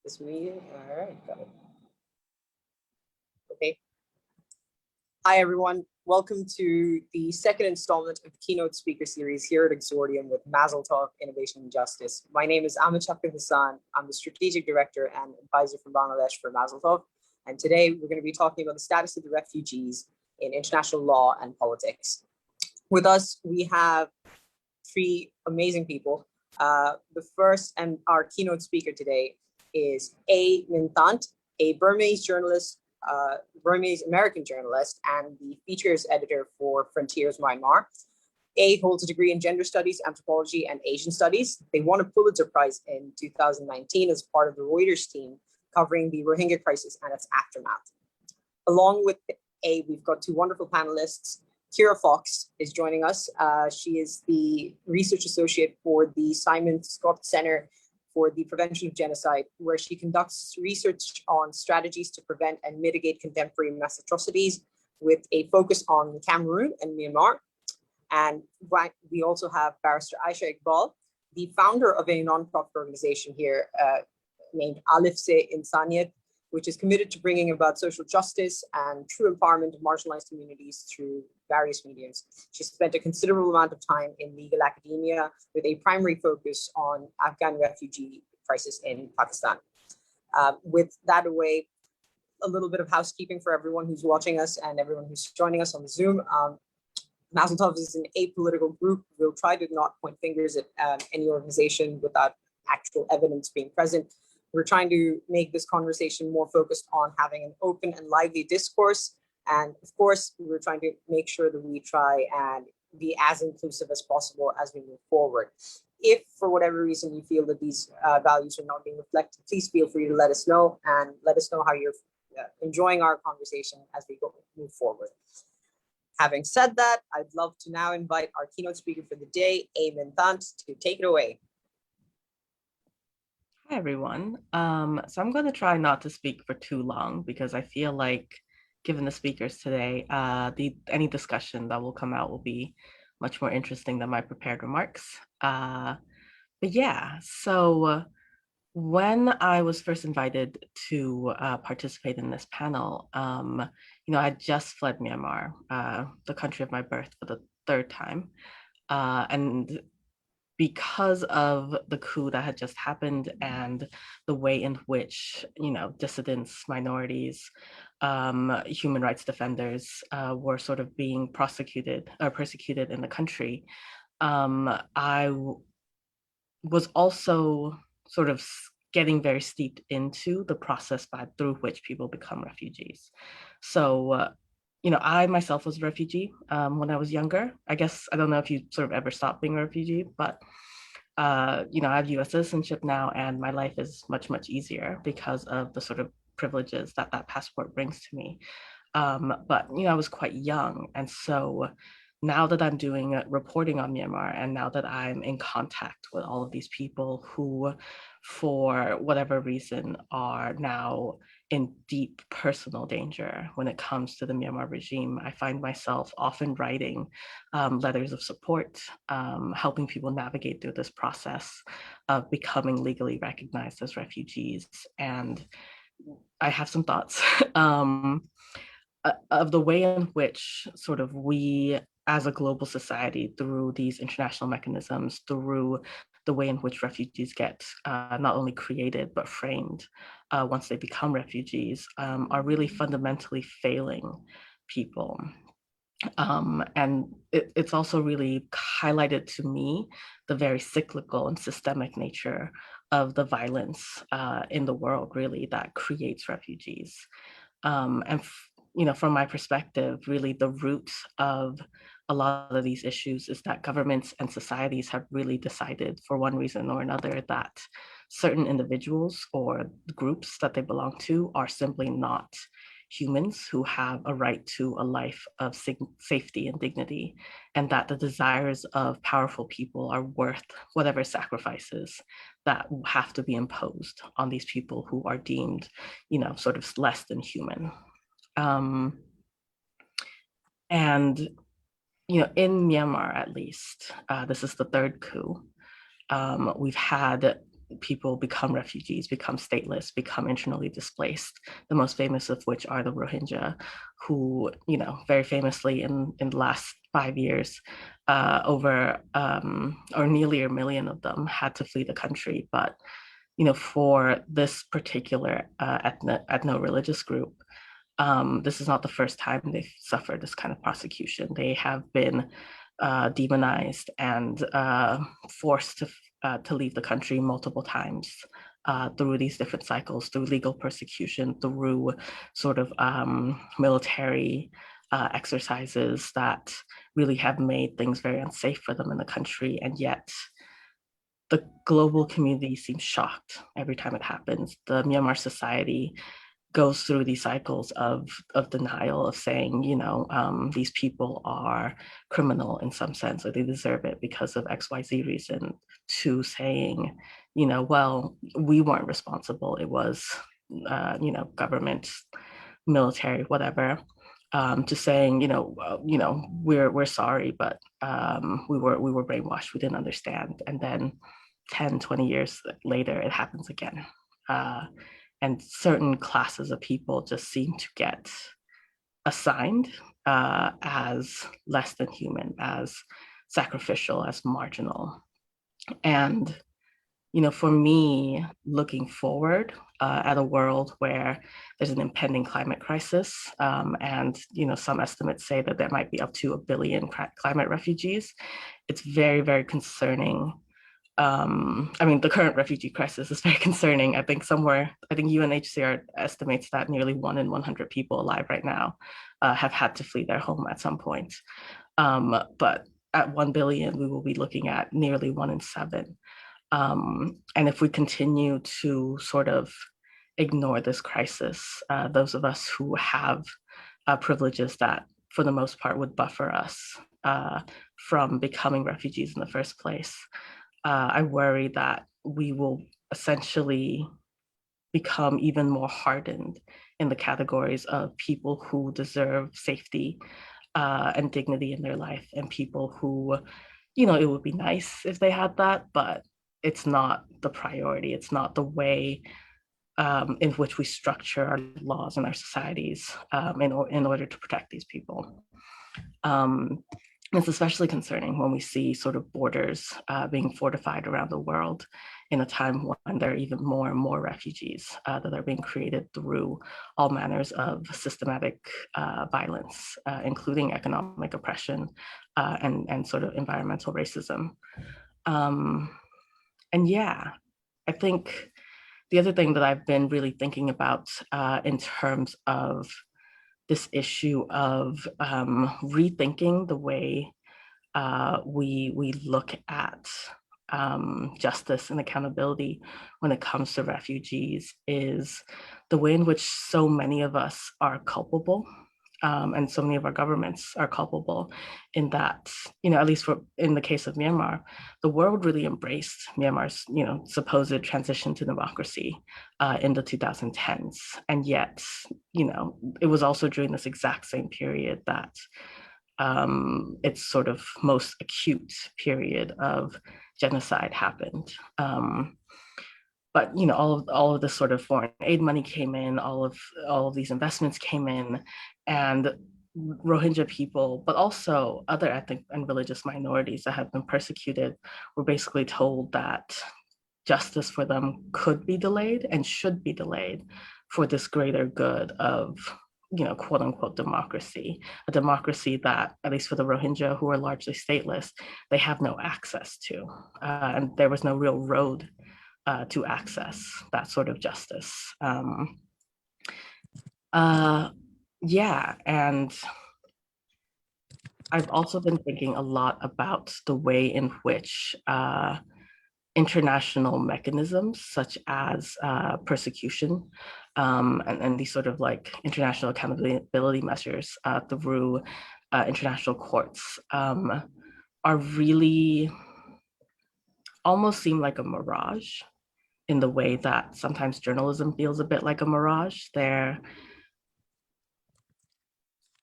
This meeting, all right, got it. Okay. Hi, everyone. Welcome to the second installment of the Keynote Speaker Series here at Exordium with Mazel Tov Innovation and Justice. My name is Ahmed Shafqat Hassan. I'm the Strategic Director and Advisor from Bangladesh for Mazel Tov. And today we're going to be talking about the status of the refugees in international law and politics. With us, we have three amazing people. The first and our keynote speaker today is A. Mintant, a Burmese journalist, Burmese American journalist, and the features editor for Frontiers Myanmar. A holds a degree in gender studies, anthropology, and Asian studies. They won a Pulitzer Prize in 2019 as part of the Reuters team covering the Rohingya crisis and its aftermath. Along with A, we've got two wonderful panelists. Kira Fox is joining us. She is the research associate for the Simon Scott Center for the Prevention of Genocide, where she conducts research on strategies to prevent and mitigate contemporary mass atrocities with a focus on Cameroon and Myanmar. And we also have Barrister Aisha Iqbal, the founder of a nonprofit organization here named Alif Se Insaniyat, which is committed to bringing about social justice and true empowerment of marginalized communities through various mediums. She spent a considerable amount of time in legal academia with a primary focus on Afghan refugee crisis in Pakistan. With that away, a little bit of housekeeping for everyone who's watching us and everyone who's joining us on the Zoom. Mazel Tov is an apolitical group. We'll try to not point fingers at any organization without actual evidence being present. We're trying to make this conversation more focused on having an open and lively discourse. And of course, we're trying to make sure that we try and be as inclusive as possible as we move forward. If for whatever reason you feel that these values are not being reflected, please feel free to let us know and let us know how you're enjoying our conversation as we move forward. Having said that, I'd love to now invite our keynote speaker for the day, A. Mintant, to take it away. Hi, everyone. So I'm going to try not to speak for too long because I feel like, given the speakers today, any discussion that will come out will be much more interesting than my prepared remarks. But yeah, so when I was first invited to participate in this panel, I had just fled Myanmar, the country of my birth, for the third time. And because of the coup that had just happened and the way in which, dissidents, minorities, human rights defenders were sort of being prosecuted or persecuted in the country, I was also sort of getting very steeped into the process through which people become refugees. So, I myself was a refugee when I was younger. I guess, I don't know if you sort of ever stopped being a refugee, but, I have US citizenship now, and my life is much, much easier because of the sort of privileges that passport brings to me. But, I was quite young. And so now that I'm doing reporting on Myanmar, and now that I'm in contact with all of these people who, for whatever reason, are now in deep personal danger when it comes to the Myanmar regime, I find myself often writing letters of support, helping people navigate through this process of becoming legally recognized as refugees. And I have some thoughts of the way in which sort of we as a global society, through these international mechanisms, through the way in which refugees get not only created, but framed once they become refugees, are really fundamentally failing people. And it's also really highlighted to me the very cyclical and systemic nature of the violence in the world, really, that creates refugees. And from my perspective, really the root of a lot of these issues is that governments and societies have really decided, for one reason or another, that certain individuals or groups that they belong to are simply not humans who have a right to a life of safety and dignity, and that the desires of powerful people are worth whatever sacrifices that have to be imposed on these people who are deemed, sort of less than human. And, in Myanmar, at least, this is the third coup. We've had people become refugees, become stateless, become internally displaced, the most famous of which are the Rohingya, who, very famously in the last 5 years, over or nearly 1 million of them had to flee the country. But, for this particular ethno-religious group, this is not the first time they've suffered this kind of prosecution. They have been demonized and forced to leave the country multiple times through these different cycles, through legal persecution, through sort of military exercises that really have made things very unsafe for them in the country. And yet the global community seems shocked every time it happens. The Myanmar society goes through these cycles of denial, of saying, these people are criminal in some sense, or they deserve it because of XYZ reason, to saying, well, we weren't responsible. It was, government, military, whatever. To saying, we're sorry, but we were brainwashed. We didn't understand. And then 10, 20 years later, it happens again. And certain classes of people just seem to get assigned as less than human, as sacrificial, as marginal. And, for me, looking forward at a world where there's an impending climate crisis, and, some estimates say that there might be up to 1 billion climate refugees, it's very, very concerning. The current refugee crisis is very concerning. I think UNHCR estimates that nearly 1 in 100 people alive right now have had to flee their home at some point. But at 1 billion, we will be looking at nearly 1 in 7. And if we continue to sort of ignore this crisis, those of us who have privileges that for the most part would buffer us from becoming refugees in the first place, I worry that we will essentially become even more hardened in the categories of people who deserve safety and dignity in their life, and people who, it would be nice if they had that, but it's not the priority. It's not the way in which we structure our laws and our societies in order to protect these people. It's especially concerning when we see sort of borders being fortified around the world in a time when there are even more and more refugees that are being created through all manners of systematic violence, including economic oppression and sort of environmental racism. And yeah, I think the other thing that I've been really thinking about in terms of this issue of rethinking the way we look at justice and accountability when it comes to refugees is the way in which so many of us are culpable. And so many of our governments are culpable in that, at least in the case of Myanmar, the world really embraced Myanmar's, supposed transition to democracy in the 2010s. And yet, it was also during this exact same period that its sort of most acute period of genocide happened. But all of this sort of foreign aid money came in, all of these investments came in, and Rohingya people, but also other ethnic and religious minorities that have been persecuted, were basically told that justice for them could be delayed and should be delayed for this greater good of, quote unquote democracy, a democracy that, at least for the Rohingya, who are largely stateless, they have no access to. And there was no real road to access that sort of justice. Yeah, and I've also been thinking a lot about the way in which international mechanisms such as persecution and these sort of like international accountability measures through international courts are really almost seem like a mirage, in the way that sometimes journalism feels a bit like a mirage.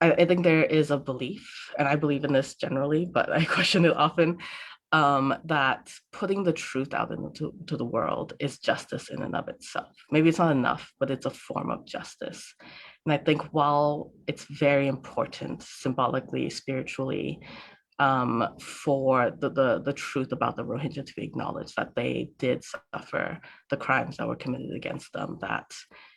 I think there is a belief, and I believe in this generally, but I question it often, that putting the truth out into to the world is justice in and of itself. Maybe it's not enough, but it's a form of justice. And I think while it's very important symbolically, spiritually, for the truth about the Rohingya to be acknowledged, that they did suffer the crimes that were committed against them, that,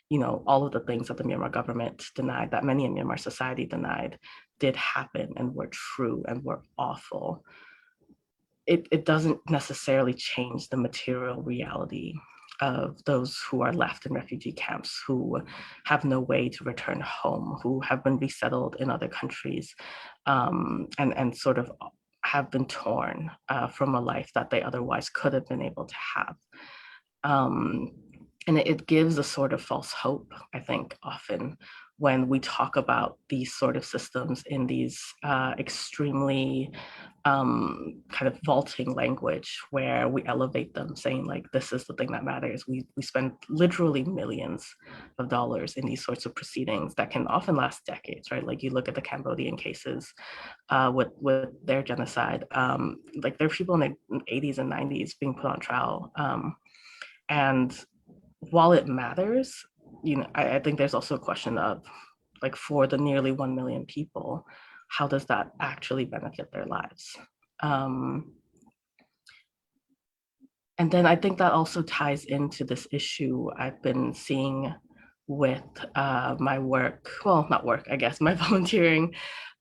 you know, all of the things that the Myanmar government denied, that many in Myanmar society denied, did happen and were true and were awful. It doesn't necessarily change the material reality of those who are left in refugee camps, who have no way to return home, who have been resettled in other countries, and sort of have been torn from a life that they otherwise could have been able to have. And it gives a sort of false hope, I think, often when we talk about these sort of systems in these extremely kind of vaulting language, where we elevate them, saying like, this is the thing that matters. We spend literally millions of dollars in these sorts of proceedings that can often last decades, right? Like you look at the Cambodian cases with their genocide, like there are people in the 80s and 90s being put on trial. And while it matters, you know, I think there's also a question of, like, for the nearly 1 million people, how does that actually benefit their lives? And then I think that also ties into this issue I've been seeing with my work, well, not work, I guess, my volunteering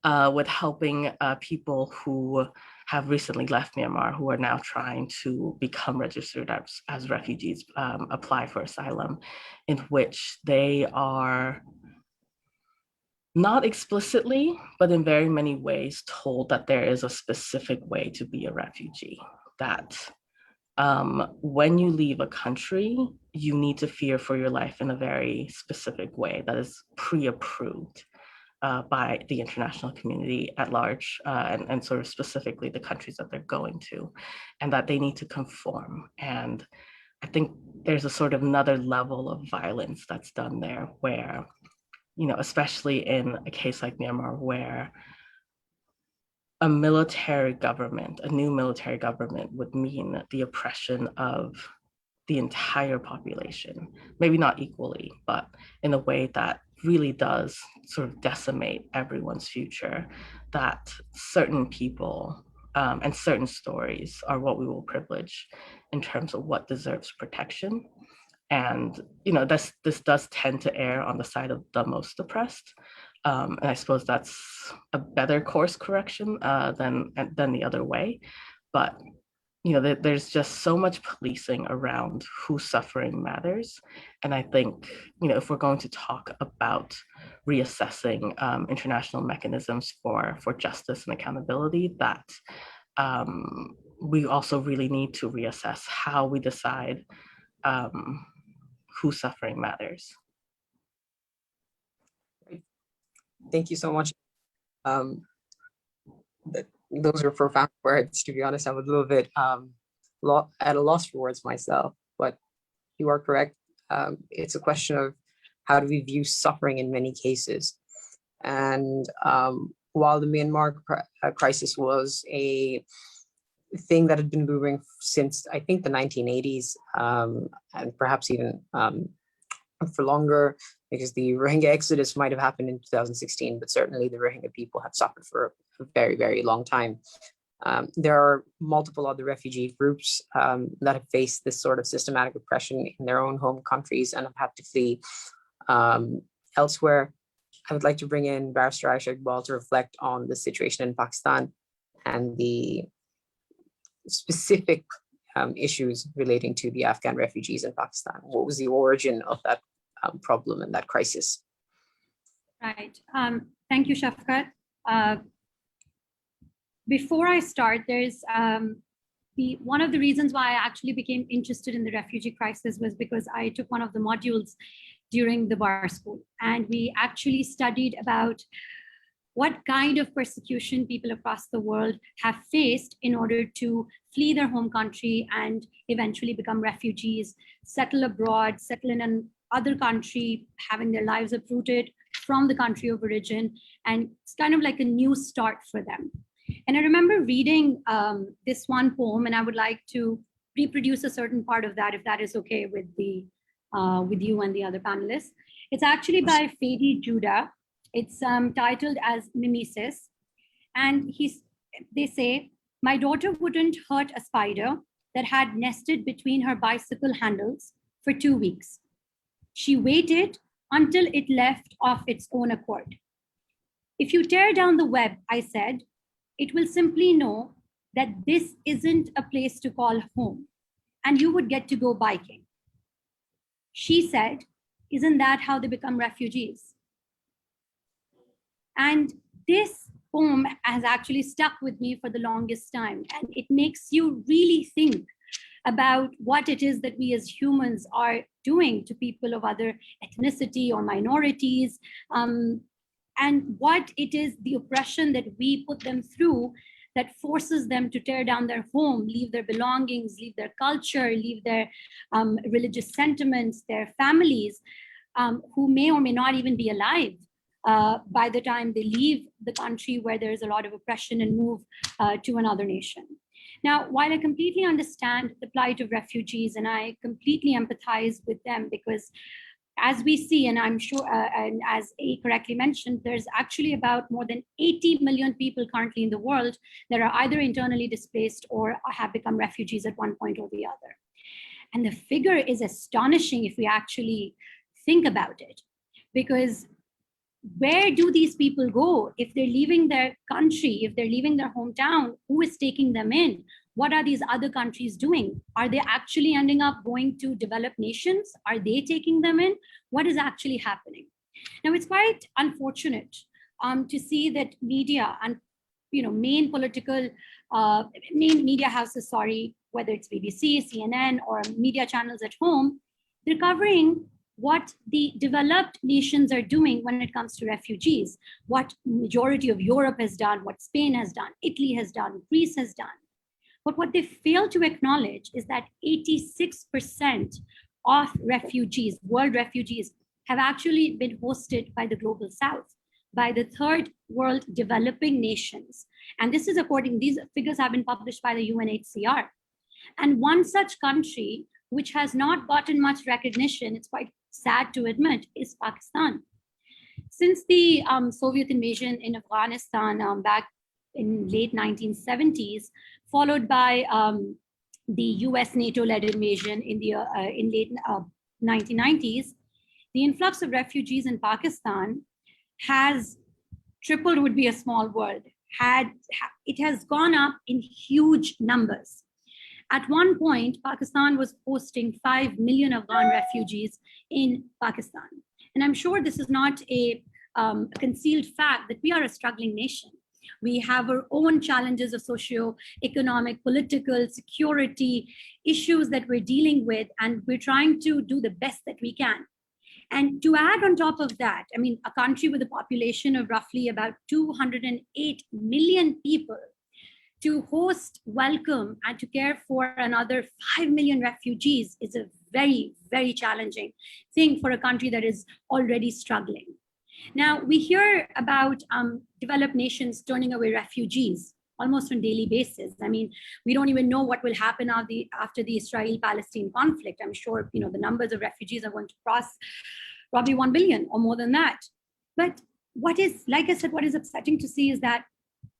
with helping people who have recently left Myanmar, who are now trying to become registered as refugees, apply for asylum, in which they are not explicitly, but in very many ways told that there is a specific way to be a refugee, that when you leave a country, you need to fear for your life in a very specific way that is pre-approved by the international community at large, and sort of specifically the countries that they're going to, and that they need to conform. And I think there's a sort of another level of violence that's done there where, you know, especially in a case like Myanmar, where a military government, a new military government, would mean the oppression of the entire population, maybe not equally, but in a way that really does sort of decimate everyone's future, that certain people and certain stories are what we will privilege in terms of what deserves protection. And, you know, this does tend to err on the side of the most oppressed. And I suppose that's a better course correction than the other way. But, you know, there's just so much policing around whose suffering matters. And I think, you know, if we're going to talk about reassessing international mechanisms for justice and accountability, that we also really need to reassess how we decide whose suffering matters. Thank you so much. Those are profound words. To be honest, I'm a little bit at a loss for words myself, but you are correct. It's a question of how do we view suffering in many cases. And while the Myanmar crisis was a thing that had been brewing since, I think, the 1980s, and perhaps even for longer, because the Rohingya exodus might have happened in 2016, but certainly the Rohingya people have suffered for a very, very long time. There are multiple other refugee groups that have faced this sort of systematic oppression in their own home countries and have had to flee elsewhere. I would like to bring in Barrister Aisha Iqbal to reflect on the situation in Pakistan and the specific issues relating to the Afghan refugees in Pakistan. What was the origin of that problem and that crisis? Right. Thank you, Shafkat. Before I start, there's one of the reasons why I actually became interested in the refugee crisis was because I took one of the modules during the bar school, and we actually studied about what kind of persecution people across the world have faced in order to flee their home country and eventually become refugees, settle abroad, settle in another country, having their lives uprooted from the country of origin. And it's kind of like a new start for them. And I remember reading this one poem, and I would like to reproduce a certain part of that, if that is okay with you and the other panelists. It's actually by Fadi Judah. It's titled as Mimesis. And they say, my daughter wouldn't hurt a spider that had nested between her bicycle handles for 2 weeks. She waited until it left of its own accord. If you tear down the web, I said, it will simply know that this isn't a place to call home, and you would get to go biking. She said, isn't that how they become refugees? And this poem has actually stuck with me for the longest time, and it makes you really think about what it is that we as humans are doing to people of other ethnicity or minorities, and what it is, the oppression that we put them through that forces them to tear down their home, leave their belongings, leave their culture, leave their religious sentiments, their families, who may or may not even be alive by the time they leave the country where there's a lot of oppression and move to another nation. Now, while I completely understand the plight of refugees and I completely empathize with them, because as we see, and I'm sure, and as A correctly mentioned, there's actually about more than 80 million people currently in the world that are either internally displaced or have become refugees at one point or the other. And the figure is astonishing if we actually think about it, because where do these people go if they're leaving their country, if they're leaving their hometown? Who is taking them in? What are these other countries doing? Are they actually ending up going to developed nations? Are they taking them in? What is actually happening? Now, it's quite unfortunate to see that media and main media houses, whether it's BBC, CNN, or media channels at home, they're covering what the developed nations are doing when it comes to refugees, what majority of Europe has done, what Spain has done, Italy has done, Greece has done. But what they fail to acknowledge is that 86% of refugees, world refugees, have actually been hosted by the global south, by the third world developing nations. And this is these figures have been published by the UNHCR. And one such country which has not gotten much recognition, it's quite sad to admit, is Pakistan. Since the Soviet invasion in Afghanistan back in late 1970s, followed by the US NATO-led invasion in late 1990s, the influx of refugees in Pakistan has tripled, would be a small word. It has gone up in huge numbers. At one point, Pakistan was hosting 5 million Afghan refugees in Pakistan. And I'm sure this is not a concealed fact that we are a struggling nation. We have our own challenges of socio-economic, political, security issues that we're dealing with, and we're trying to do the best that we can. And to add on top of that, I mean, a country with a population of roughly about 208 million people, to host, welcome, and to care for another 5 million refugees is a very, very challenging thing for a country that is already struggling. Now, we hear about developed nations turning away refugees almost on a daily basis. I mean, we don't even know what will happen after the Israel-Palestine conflict. I'm sure the numbers of refugees are going to cross probably 1 billion or more than that. But what is, like I said, what is upsetting to see is that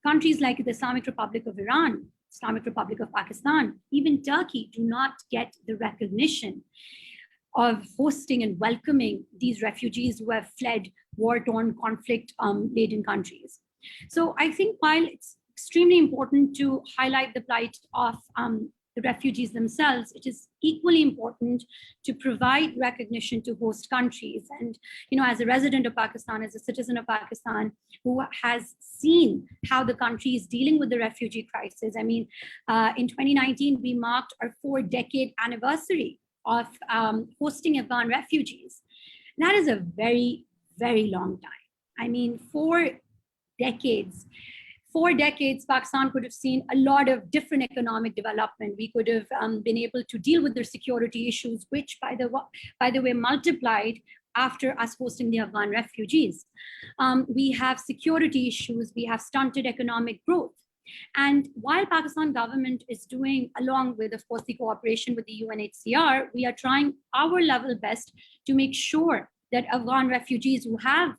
countries like the Islamic Republic of Iran, Islamic Republic of Pakistan, even Turkey do not get the recognition of hosting and welcoming these refugees who have fled war-torn, conflict-laden countries. So I think while it's extremely important to highlight the plight of the refugees themselves, it is equally important to provide recognition to host countries. And as a resident of Pakistan, as a citizen of Pakistan, who has seen how the country is dealing with the refugee crisis. I mean, in 2019, we marked our 4-decade anniversary of hosting Afghan refugees. That is a very, very long time. I mean, 4 decades. 4 decades, Pakistan could have seen a lot of different economic development. We could have been able to deal with their security issues, which, by the way, multiplied after us hosting the Afghan refugees. We have security issues. We have stunted economic growth. And while Pakistan government is doing, along with, of course, the cooperation with the UNHCR, we are trying our level best to make sure that Afghan refugees who have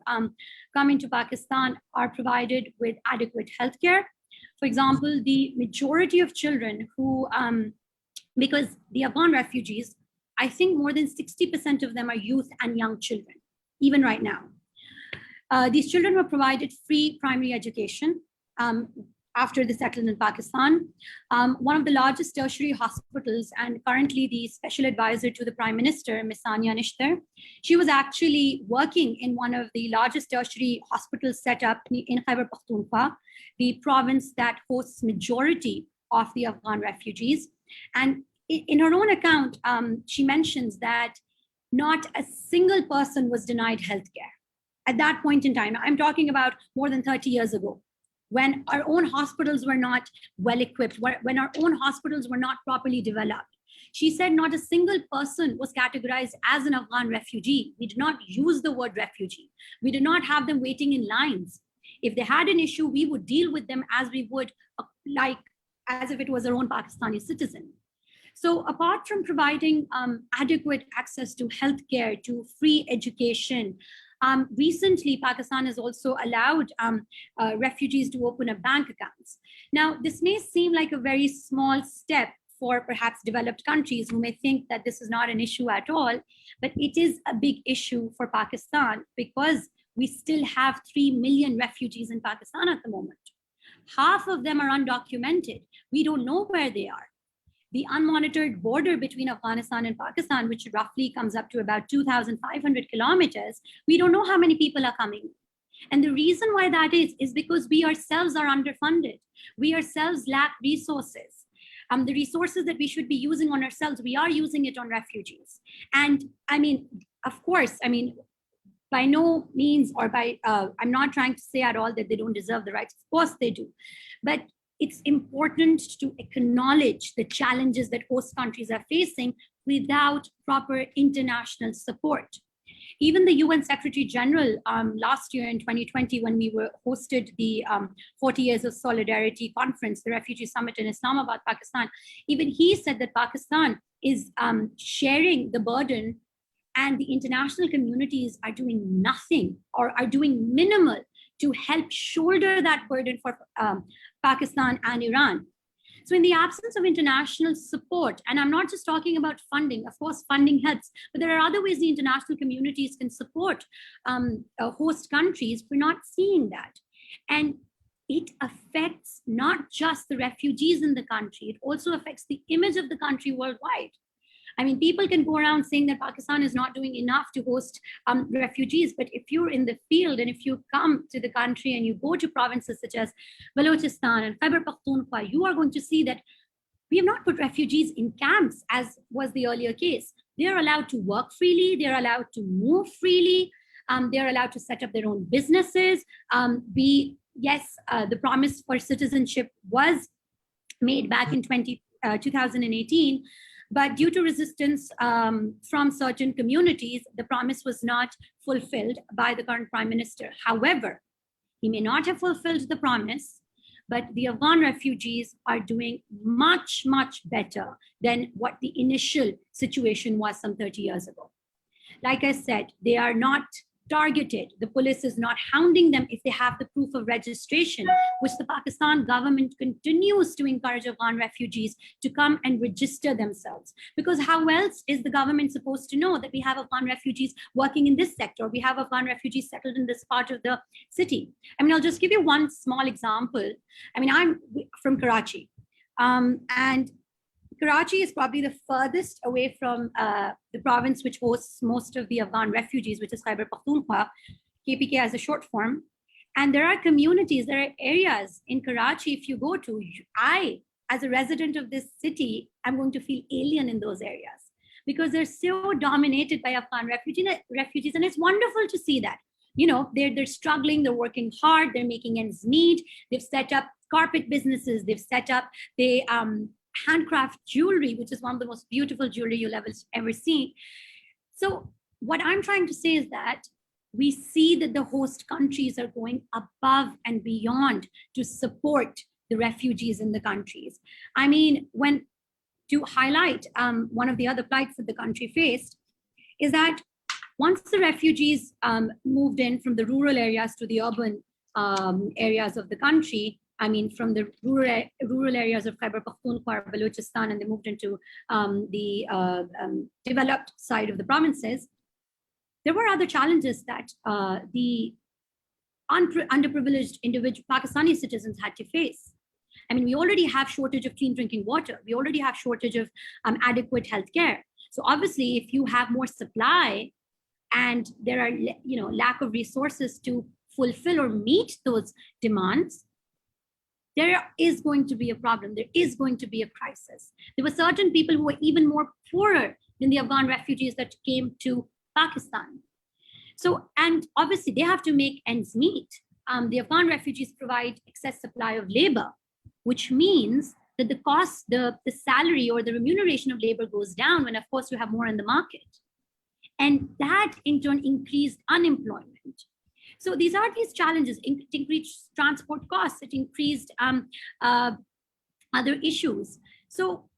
come into Pakistan are provided with adequate healthcare. For example, the majority of children who, because the Afghan refugees, I think more than 60% of them are youth and young children, even right now. These children were provided free primary education after the settlement in Pakistan. One of the largest tertiary hospitals, and currently the special advisor to the Prime Minister, Ms. Sania Nishtar, she was actually working in one of the largest tertiary hospitals set up in Khyber Pakhtunkhwa, the province that hosts majority of the Afghan refugees. And in her own account, she mentions that not a single person was denied healthcare at that point in time. I'm talking about more than 30 years ago, when our own hospitals were not well equipped, when our own hospitals were not properly developed. She said not a single person was categorized as an Afghan refugee. We did not use the word refugee. We did not have them waiting in lines. If they had an issue, we would deal with them as we would, like, as if it was our own Pakistani citizen. So apart from providing adequate access to healthcare, to free education, recently, Pakistan has also allowed refugees to open up bank accounts. Now, this may seem like a very small step for perhaps developed countries who may think that this is not an issue at all, but it is a big issue for Pakistan because we still have 3 million refugees in Pakistan at the moment. Half of them are undocumented. We don't know where they are. The unmonitored border between Afghanistan and Pakistan, which roughly comes up to about 2,500 kilometers, we don't know how many people are coming. And the reason why that is because we ourselves are underfunded. We ourselves lack resources. The resources that we should be using on ourselves, we are using it on refugees. And I mean, of course, I mean, by no means, or by, I'm not trying to say at all that they don't deserve the rights. Of course they do. But it's important to acknowledge the challenges that host countries are facing without proper international support. Even the UN Secretary General last year in 2020, when we were hosted the 40 Years of Solidarity Conference, the Refugee Summit in Islamabad, Pakistan, even he said that Pakistan is sharing the burden and the international communities are doing nothing or are doing minimal to help shoulder that burden for Pakistan and Iran. So in the absence of international support, and I'm not just talking about funding, of course, funding helps, but there are other ways the international communities can support host countries. We're not seeing that. And it affects not just the refugees in the country, it also affects the image of the country worldwide. I mean, people can go around saying that Pakistan is not doing enough to host refugees, but if you're in the field and if you come to the country and you go to provinces such as Balochistan and Khyber Pakhtunkhwa, you are going to see that we have not put refugees in camps as was the earlier case. They're allowed to work freely, they're allowed to move freely, they're allowed to set up their own businesses. The promise for citizenship was made back in 2018. But due to resistance from certain communities, the promise was not fulfilled by the current Prime Minister. However, he may not have fulfilled the promise, but the Afghan refugees are doing much, much better than what the initial situation was some 30 years ago. Like I said, they are not targeted. The police is not hounding them if they have the proof of registration, which the Pakistan government continues to encourage Afghan refugees to come and register themselves. Because how else is the government supposed to know that we have Afghan refugees working in this sector? We have Afghan refugees settled in this part of the city. I mean, I'll just give you one small example. I mean, I'm from Karachi, and Karachi is probably the furthest away from the province which hosts most of the Afghan refugees, which is Khyber Pakhtunkhwa, KPK as a short form. And there are communities, there are areas in Karachi, if you go to, I, as a resident of this city, I'm going to feel alien in those areas because they're so dominated by Afghan refugees. And it's wonderful to see that. You know, they're struggling, they're working hard, they're making ends meet. They've set up carpet businesses, they've set up, handcraft jewelry, which is one of the most beautiful jewelry you'll ever see. So what I'm trying to say is that we see that the host countries are going above and beyond to support the refugees in the countries. I mean, to highlight one of the other plights that the country faced is that once the refugees moved in from the rural areas to the urban areas of the country, I mean, from the rural areas of Khyber Pakhtunkhwa or Balochistan, and they moved into the developed side of the provinces, there were other challenges that the underprivileged individual Pakistani citizens had to face. I mean, we already have shortage of clean drinking water. We already have shortage of adequate healthcare. So obviously, if you have more supply and there are, lack of resources to fulfill or meet those demands, there is going to be a problem. There is going to be a crisis. There were certain people who were even more poorer than the Afghan refugees that came to Pakistan. So, and obviously they have to make ends meet. The Afghan refugees provide excess supply of labor, which means that the cost, the salary or the remuneration of labor goes down when, of course, you have more in the market. And that in turn increased unemployment. So these are these challenges. It increased transport costs, it increased other issues. So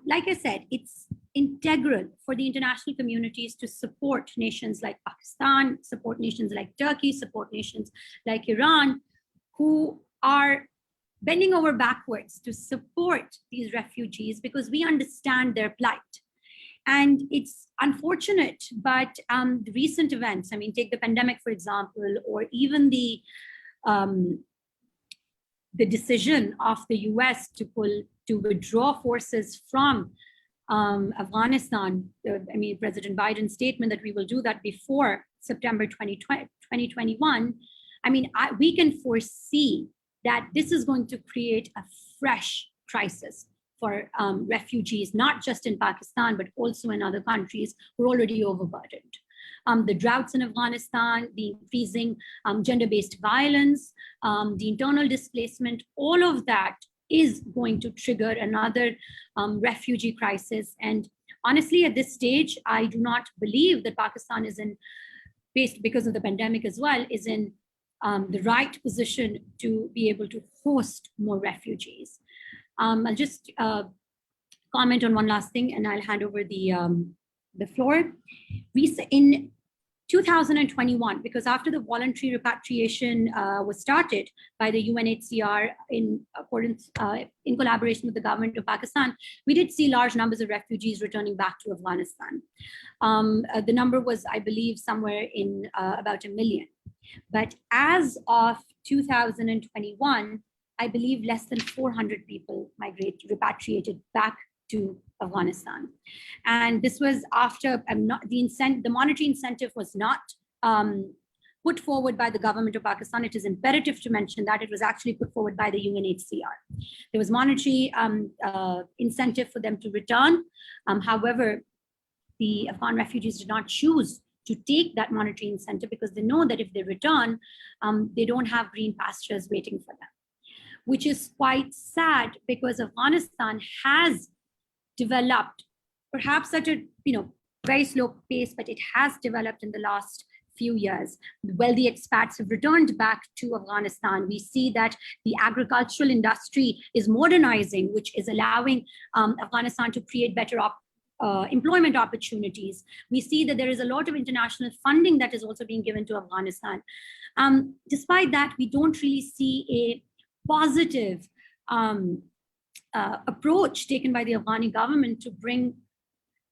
like I said, it's integral for the international communities to support nations like Pakistan, support nations like Turkey, support nations like Iran, who are bending over backwards to support these refugees because we understand their plight. And it's unfortunate, but the recent events, I mean, take the pandemic, for example, or even the decision of the US to withdraw forces from Afghanistan. I mean, President Biden's statement that we will do that before September 2021. I mean, we can foresee that this is going to create a fresh crisis for refugees, not just in Pakistan, but also in other countries who are already overburdened. The droughts in Afghanistan, the increasing gender-based violence, the internal displacement, all of that is going to trigger another refugee crisis. And honestly, at this stage, I do not believe that Pakistan is based because of the pandemic as well, is in the right position to be able to host more refugees. I'll just comment on one last thing, and I'll hand over the floor. In 2021, because after the voluntary repatriation was started by the UNHCR in collaboration with the government of Pakistan, we did see large numbers of refugees returning back to Afghanistan. The number was, I believe, somewhere in about 1 million. But as of 2021, I believe less than 400 people repatriated back to Afghanistan. And this was after the monetary incentive was not put forward by the government of Pakistan. It is imperative to mention that it was actually put forward by the UNHCR. There was monetary incentive for them to return. However, the Afghan refugees did not choose to take that monetary incentive because they know that if they return, they don't have green pastures waiting for them, which is quite sad because Afghanistan has developed, perhaps at a very slow pace, but it has developed in the last few years. Wealthy expats have returned back to Afghanistan. We see that the agricultural industry is modernizing, which is allowing Afghanistan to create better employment opportunities. We see that there is a lot of international funding that is also being given to Afghanistan. Despite that, we don't really see a positive approach taken by the Afghani government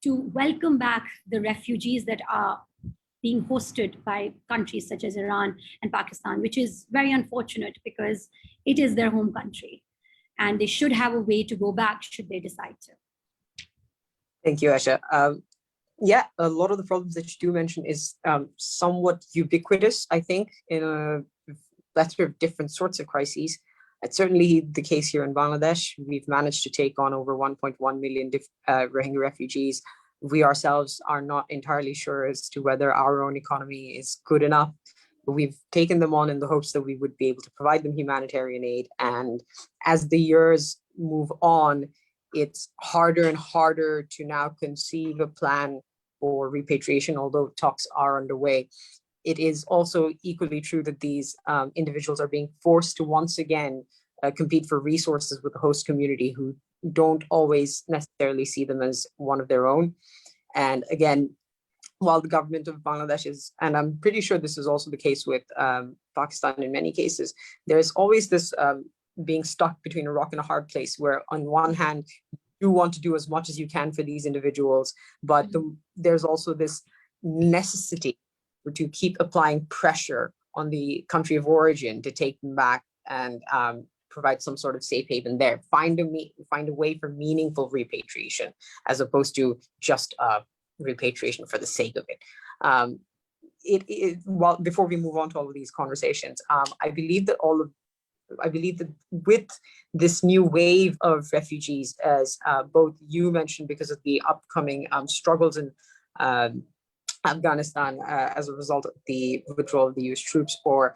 to welcome back the refugees that are being hosted by countries such as Iran and Pakistan, which is very unfortunate because it is their home country and they should have a way to go back should they decide to. Thank you, Asha. Yeah, a lot of the problems that you do mention is somewhat ubiquitous, I think, in a plethora of different sorts of crises. It's certainly the case here in Bangladesh. We've managed to take on over 1.1 million Rohingya refugees. We ourselves are not entirely sure as to whether our own economy is good enough, but we've taken them on in the hopes that we would be able to provide them humanitarian aid. And as the years move on, it's harder and harder to now conceive a plan for repatriation, although talks are underway. It is also equally true that these individuals are being forced to once again compete for resources with the host community who don't always necessarily see them as one of their own. And again, while the government of Bangladesh is, and I'm pretty sure this is also the case with Pakistan in many cases, there's always this being stuck between a rock and a hard place, where on one hand, you want to do as much as you can for these individuals, but there's also this necessity to keep applying pressure on the country of origin to take them back and provide some sort of safe haven there. Find a way for meaningful repatriation, as opposed to just repatriation for the sake of it. Well, before we move on to all of these conversations, I believe that with this new wave of refugees, as both you mentioned, because of the upcoming struggles in Afghanistan as a result of the withdrawal of the US troops, or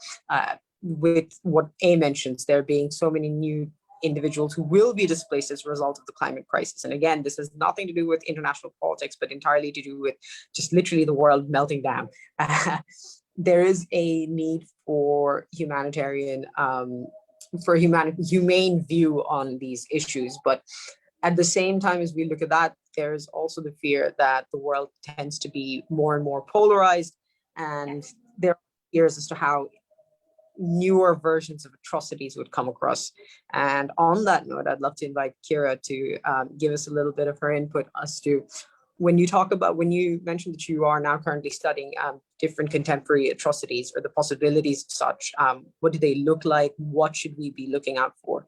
with what A mentions, there being so many new individuals who will be displaced as a result of the climate crisis. And again, this has nothing to do with international politics, but entirely to do with just literally the world melting down. There is a need for humane view on these issues. But at the same time as we look at that, there's also the fear that the world tends to be more and more polarized, and there are fears as to how newer versions of atrocities would come across. And on that note, I'd love to invite Kira to give us a little bit of her input as to when you mentioned that you are now currently studying different contemporary atrocities or the possibilities of such. What do they look like? What should we be looking out for?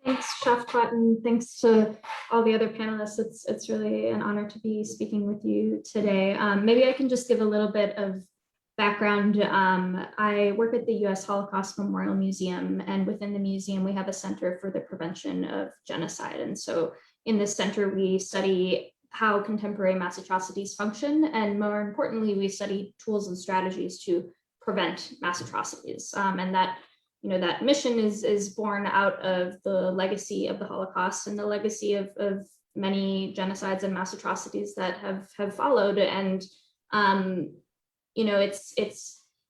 Thanks, Shafqat, and thanks to all the other panelists. It's really an honor to be speaking with you today. Maybe I can just give a little bit of background. I work at the U.S. Holocaust Memorial Museum, and within the museum, we have a Center for the Prevention of Genocide. And so in this center, we study how contemporary mass atrocities function, and more importantly, we study tools and strategies to prevent mass atrocities. And that that mission is born out of the legacy of the Holocaust and the legacy of many genocides and mass atrocities that have followed. And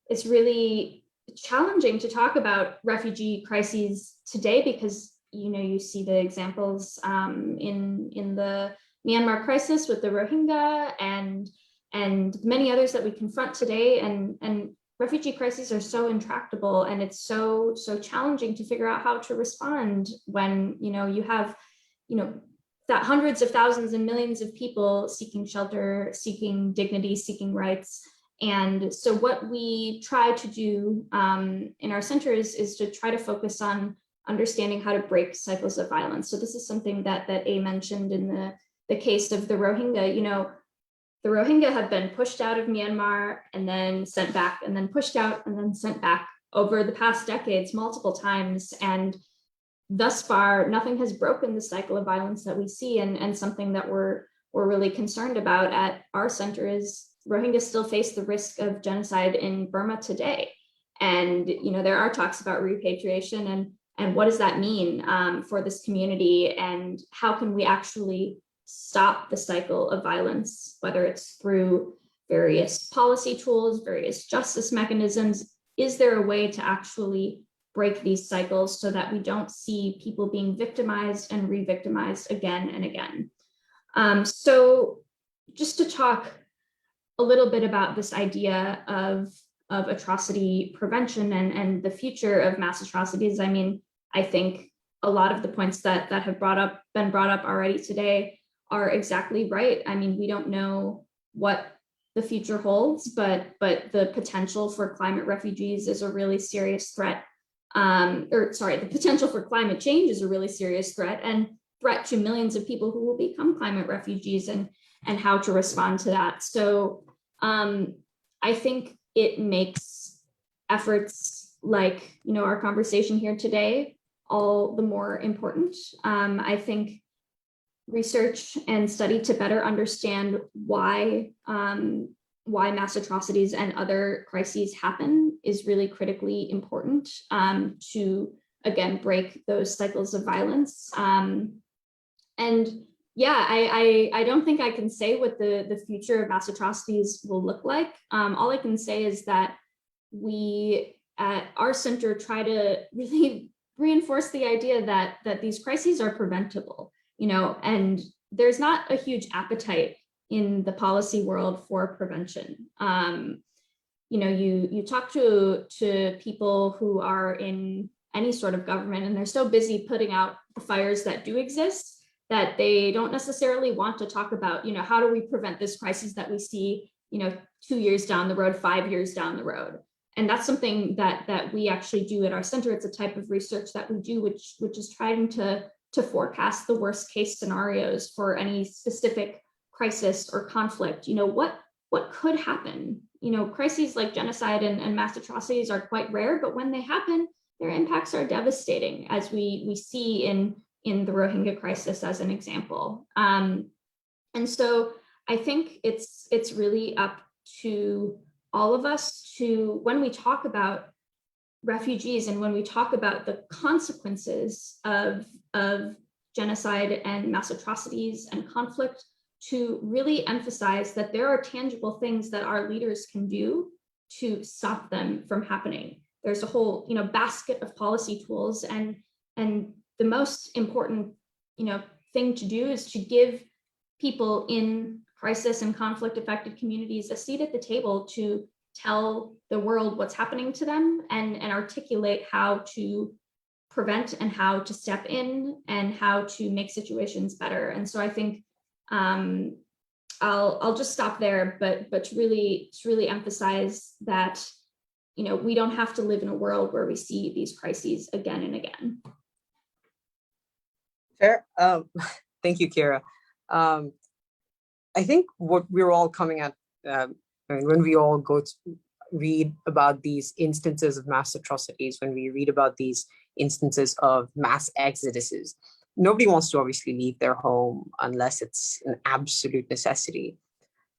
it's really challenging to talk about refugee crises today, because you see the examples in the Myanmar crisis with the Rohingya and many others that we confront today, and refugee crises are so intractable, and it's so challenging to figure out how to respond when you have that hundreds of thousands and millions of people seeking shelter, seeking dignity, seeking rights. And so what we try to do in our center is to try to focus on understanding how to break cycles of violence. So this is something that A mentioned in the case of the Rohingya. The Rohingya have been pushed out of Myanmar and then sent back, and then pushed out and then sent back over the past decades multiple times. And thus far, nothing has broken the cycle of violence that we see. And something that we're really concerned about at our center is Rohingya still face the risk of genocide in Burma today. And there are talks about repatriation, and what does that mean for this community, and how can we actually stop the cycle of violence, whether it's through various policy tools, various justice mechanisms. Is there a way to actually break these cycles so that we don't see people being victimized and re-victimized again and again? So just to talk a little bit about this idea of atrocity prevention and the future of mass atrocities. I mean, I think a lot of the points that have been brought up already today are exactly right. I mean, we don't know what the future holds, but the potential for climate refugees is a really serious threat. The potential for climate change is a really serious threat, and threat to millions of people who will become climate refugees, and how to respond to that. So I think it makes efforts like our conversation here today all the more important. I think research and study to better understand why mass atrocities and other crises happen is really critically important to, again, break those cycles of violence. And yeah, I don't think I can say what the future of mass atrocities will look like. All I can say is that we at our center try to really reinforce the idea that these crises are preventable, and there's not a huge appetite in the policy world for prevention. You talk to people who are in any sort of government, and they're so busy putting out the fires that do exist that they don't necessarily want to talk about, how do we prevent this crisis that we see, 2 years down the road, 5 years down the road. And that's something that we actually do at our center. It's a type of research that we do, which is trying to forecast the worst case scenarios for any specific crisis or conflict. What could happen? Crises like genocide and mass atrocities are quite rare, but when they happen, their impacts are devastating, as we see in the Rohingya crisis as an example. And so I think it's really up to all of us to, when we talk about refugees and when we talk about the consequences of genocide and mass atrocities and conflict, to really emphasize that there are tangible things that our leaders can do to stop them from happening. There's a whole, basket of policy tools, and the most important, thing to do is to give people in crisis and conflict affected communities a seat at the table to tell the world what's happening to them and articulate how to prevent and how to step in and how to make situations better. And so I think I'll just stop there, but to really emphasize that, we don't have to live in a world where we see these crises again and again. Fair. Thank you, Kira. I think what we're all coming at, when we all go to read about these instances of mass atrocities, when we read about these instances of mass exoduses, nobody wants to obviously leave their home unless it's an absolute necessity.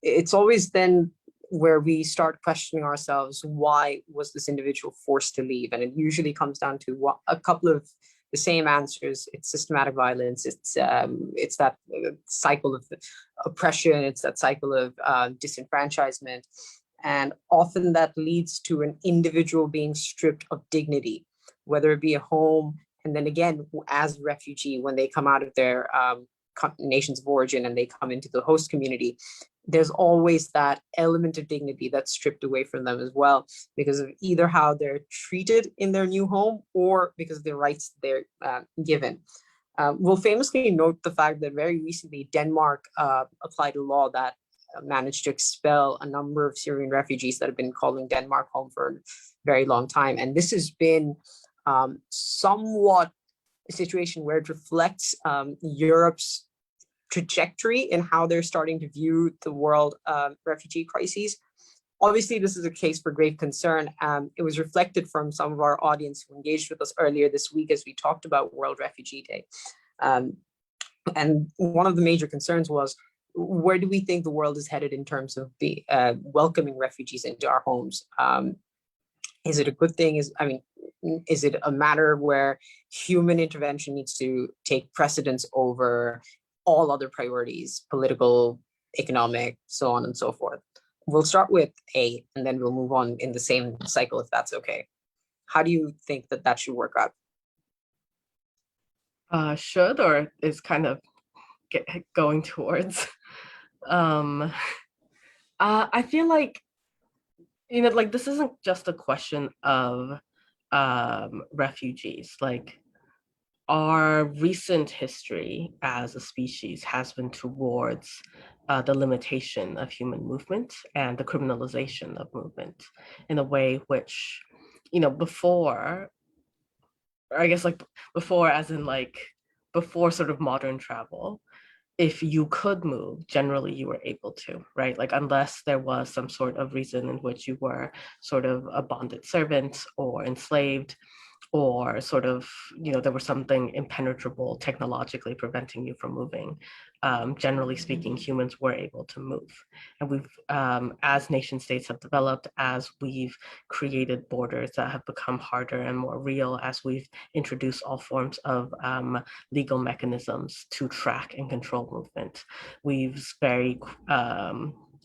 It's always then where we start questioning ourselves, why was this individual forced to leave? And it usually comes down to a couple of the same answers. It's systematic violence. It's that cycle of oppression. It's that cycle of disenfranchisement. And often that leads to an individual being stripped of dignity, whether it be a home, and then again, as a refugee, when they come out of their nations of origin and they come into the host community, there's always that element of dignity that's stripped away from them as well, because of either how they're treated in their new home or because of the rights they're given. We'll famously note the fact that very recently Denmark applied a law that managed to expel a number of Syrian refugees that have been calling Denmark home for a very long time. And this has been somewhat a situation where it reflects Europe's trajectory in how they're starting to view the world refugee crises. Obviously, this is a case for grave concern. It was reflected from some of our audience who engaged with us earlier this week as we talked about World Refugee Day. And one of the major concerns was, where do we think the world is headed in terms of the welcoming refugees into our homes? Is it a good thing? Is it a matter where human intervention needs to take precedence over all other priorities, political, economic, so on and so forth? We'll start with A, and then we'll move on in the same cycle, if that's okay. How do you think that should work out? Should, or is kind of going towards? I feel like, this isn't just a question of refugees. Like, our recent history as a species has been towards the limitation of human movement and the criminalization of movement in a way which, before, I guess before, as in before sort of modern travel, if you could move, generally you were able to, right? Unless there was some sort of reason in which you were sort of a bonded servant or enslaved, or sort of, there was something impenetrable technologically preventing you from moving. Generally speaking, humans were able to move. And we've, as nation states have developed, as we've created borders that have become harder and more real, as we've introduced all forms of legal mechanisms to track and control movement, we've very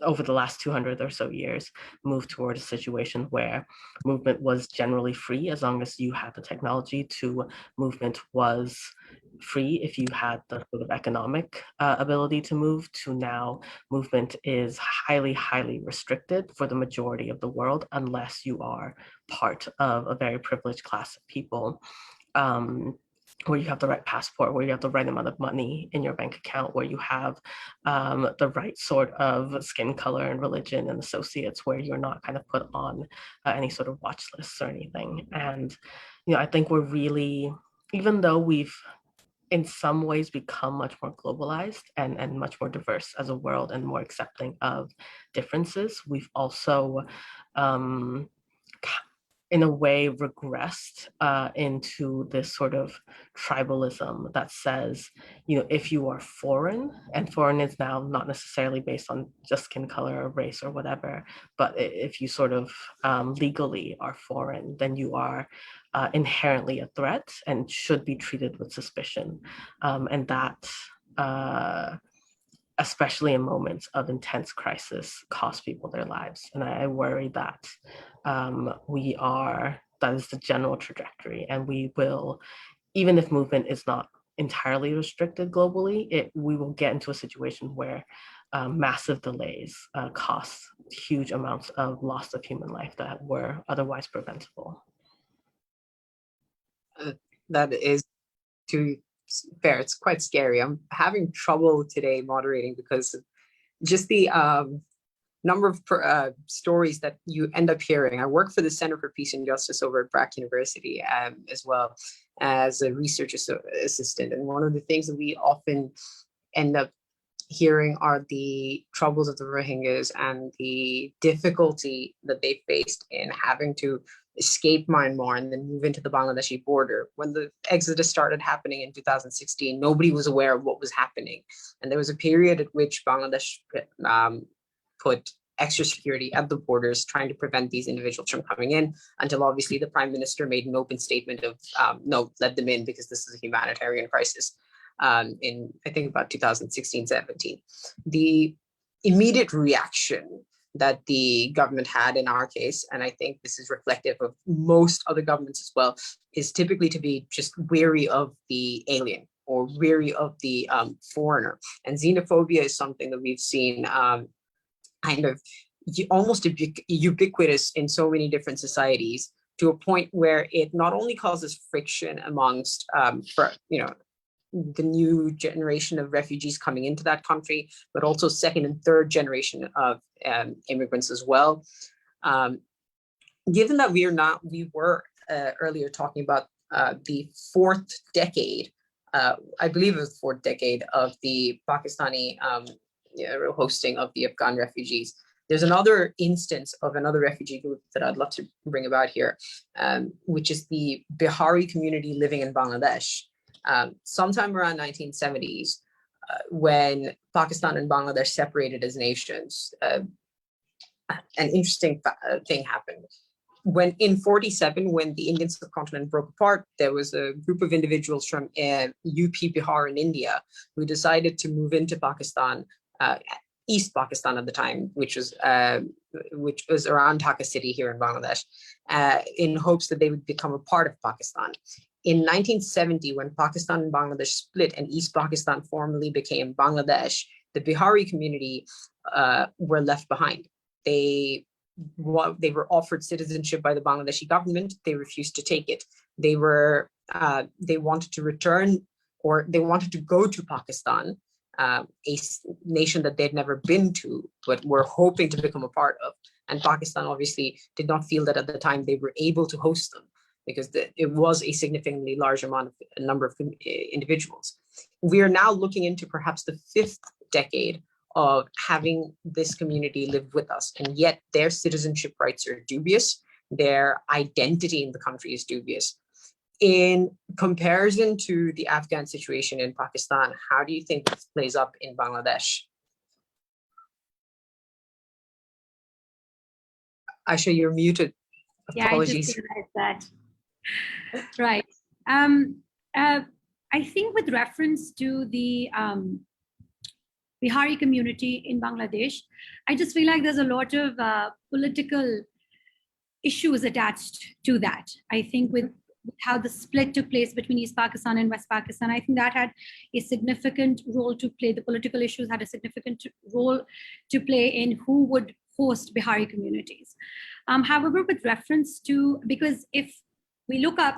over the last 200 or so years, moved toward a situation where movement was generally free as long as you had the technology to. Movement was free if you had the sort of economic ability to move, to now movement is highly, highly restricted for the majority of the world unless you are part of a very privileged class of people. Where you have the right passport, where you have the right amount of money in your bank account, where you have the right sort of skin color and religion and associates, where you're not kind of put on any sort of watch lists or anything. And, I think we're really, even though we've in some ways become much more globalized and much more diverse as a world and more accepting of differences, we've also in a way regressed into this sort of tribalism that says, if you are foreign, and foreign is now not necessarily based on just skin color or race or whatever, but if you sort of legally are foreign, then you are inherently a threat and should be treated with suspicion. And that, especially in moments of intense crisis, cost people their lives. And I worry that that is the general trajectory. And we will, even if movement is not entirely restricted globally, we will get into a situation where massive delays cost huge amounts of loss of human life that were otherwise preventable. That is too fair. It's quite scary. I'm having trouble today moderating because just the number of stories that you end up hearing. I work for the Center for Peace and Justice over at Brack University as well as a research assistant. And one of the things that we often end up hearing are the troubles of the Rohingyas and the difficulty that they faced in having to escape Myanmar and then move into the Bangladeshi border. When the exodus started happening in 2016, nobody was aware of what was happening. And there was a period at which Bangladesh put extra security at the borders, trying to prevent these individuals from coming in, until obviously the Prime Minister made an open statement of, no, let them in because this is a humanitarian crisis. In, I think, about 2016-17. The immediate reaction that the government had in our case, and I think this is reflective of most other governments as well, is typically to be just wary of the alien or wary of the foreigner. And xenophobia is something that we've seen kind of almost ubiquitous in so many different societies, to a point where it not only causes friction amongst, the new generation of refugees coming into that country, but also second and third generation of immigrants as well. Given that we were earlier talking about the fourth decade, I believe it was the fourth decade of the Pakistani hosting of the Afghan refugees. There's another instance of another refugee group that I'd love to bring about here, which is the Bihari community living in Bangladesh. Sometime around 1970s, when Pakistan and Bangladesh separated as nations, an interesting thing happened. When in 47, when the Indian subcontinent broke apart, there was a group of individuals from UP, Bihar in India who decided to move into Pakistan, East Pakistan at the time, which was around Dhaka city here in Bangladesh, in hopes that they would become a part of Pakistan. In 1970, when Pakistan and Bangladesh split and East Pakistan formally became Bangladesh, the Bihari community were left behind. They were offered citizenship by the Bangladeshi government. They refused to take it. They wanted to return, or they wanted to go to Pakistan, a nation that they'd never been to, but were hoping to become a part of. And Pakistan obviously did not feel that at the time they were able to host them, because it was a significantly large number of individuals. We are now looking into perhaps the fifth decade of having this community live with us, and yet their citizenship rights are dubious. Their identity in the country is dubious. In comparison to the Afghan situation in Pakistan, how do you think this plays up in Bangladesh? Aisha, you're muted. Apologies. Yeah, I just realized that. Right. I think with reference to the Bihari community in Bangladesh, I just feel like there's a lot of political issues attached to that. I think with how the split took place between East Pakistan and West Pakistan, I think that had a significant role to play. The political issues had a significant role to play in who would host Bihari communities. However, with reference to, because if we look up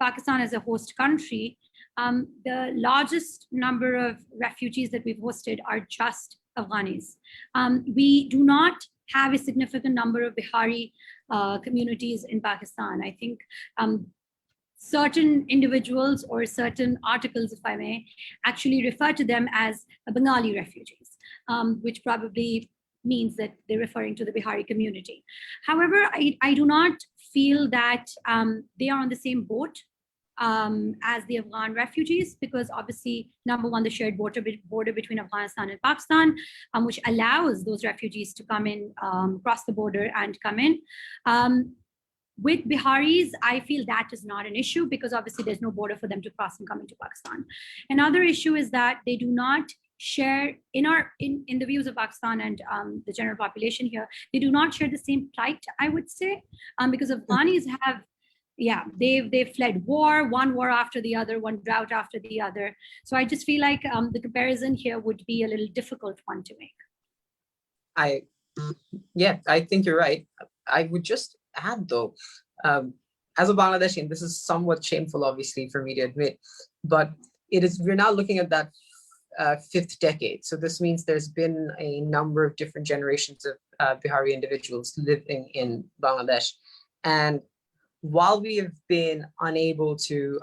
Pakistan as a host country, the largest number of refugees that we've hosted are just Afghanis. We do not have a significant number of Bihari communities in Pakistan. I think certain individuals or certain articles, if I may, actually refer to them as Bengali refugees, which probably means that they're referring to the Bihari community. However, I do not feel that they are on the same boat as the Afghan refugees, because obviously, number one, the shared border between Afghanistan and Pakistan, which allows those refugees to come in, cross the border and come in. With Biharis, I feel that is not an issue because obviously there's no border for them to cross and come into Pakistan. Another issue is that they do not share in the views of Pakistan and the general population here, they do not share the same plight, I would say, because Afghanis have, they've fled one war after the other, one drought after the other. So I just feel like the comparison here would be a little difficult one to make. I think you're right. I would just add though, as a Bangladeshi, and this is somewhat shameful, obviously, for me to admit, but we're now looking at that fifth decade. So this means there's been a number of different generations of Bihari individuals living in Bangladesh. And while we have been unable to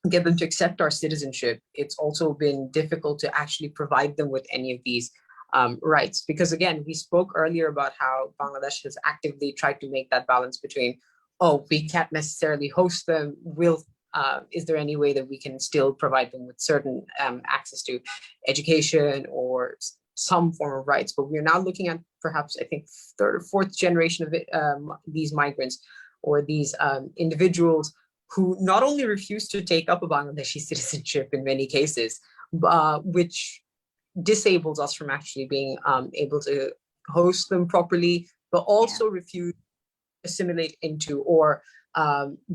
get them to accept our citizenship, it's also been difficult to actually provide them with any of these rights. Because again, we spoke earlier about how Bangladesh has actively tried to make that balance between, oh, we can't necessarily host them, is there any way that we can still provide them with certain access to education or some form of rights? But we're now looking at perhaps, I think, third or fourth generation of these migrants or these individuals who not only refuse to take up a Bangladeshi citizenship in many cases, which disables us from actually being able to host them properly, but also refuse to assimilate into or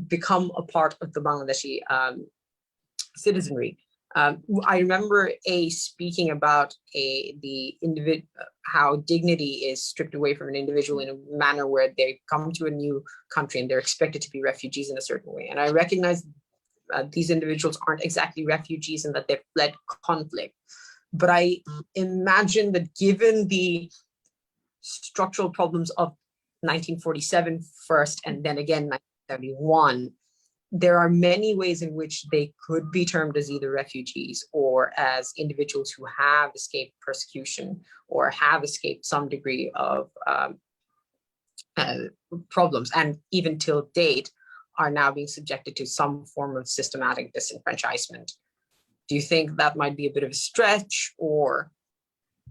become a part of the Bangladeshi citizenry. I remember speaking about how dignity is stripped away from an individual in a manner where they come to a new country and they're expected to be refugees in a certain way. And I recognize these individuals aren't exactly refugees and that they've fled conflict. But I imagine that given the structural problems of 1947 first, and then again 1971, there are many ways in which they could be termed as either refugees or as individuals who have escaped persecution or have escaped some degree of problems, and even till date are now being subjected to some form of systematic disenfranchisement. Do you think that might be a bit of a stretch or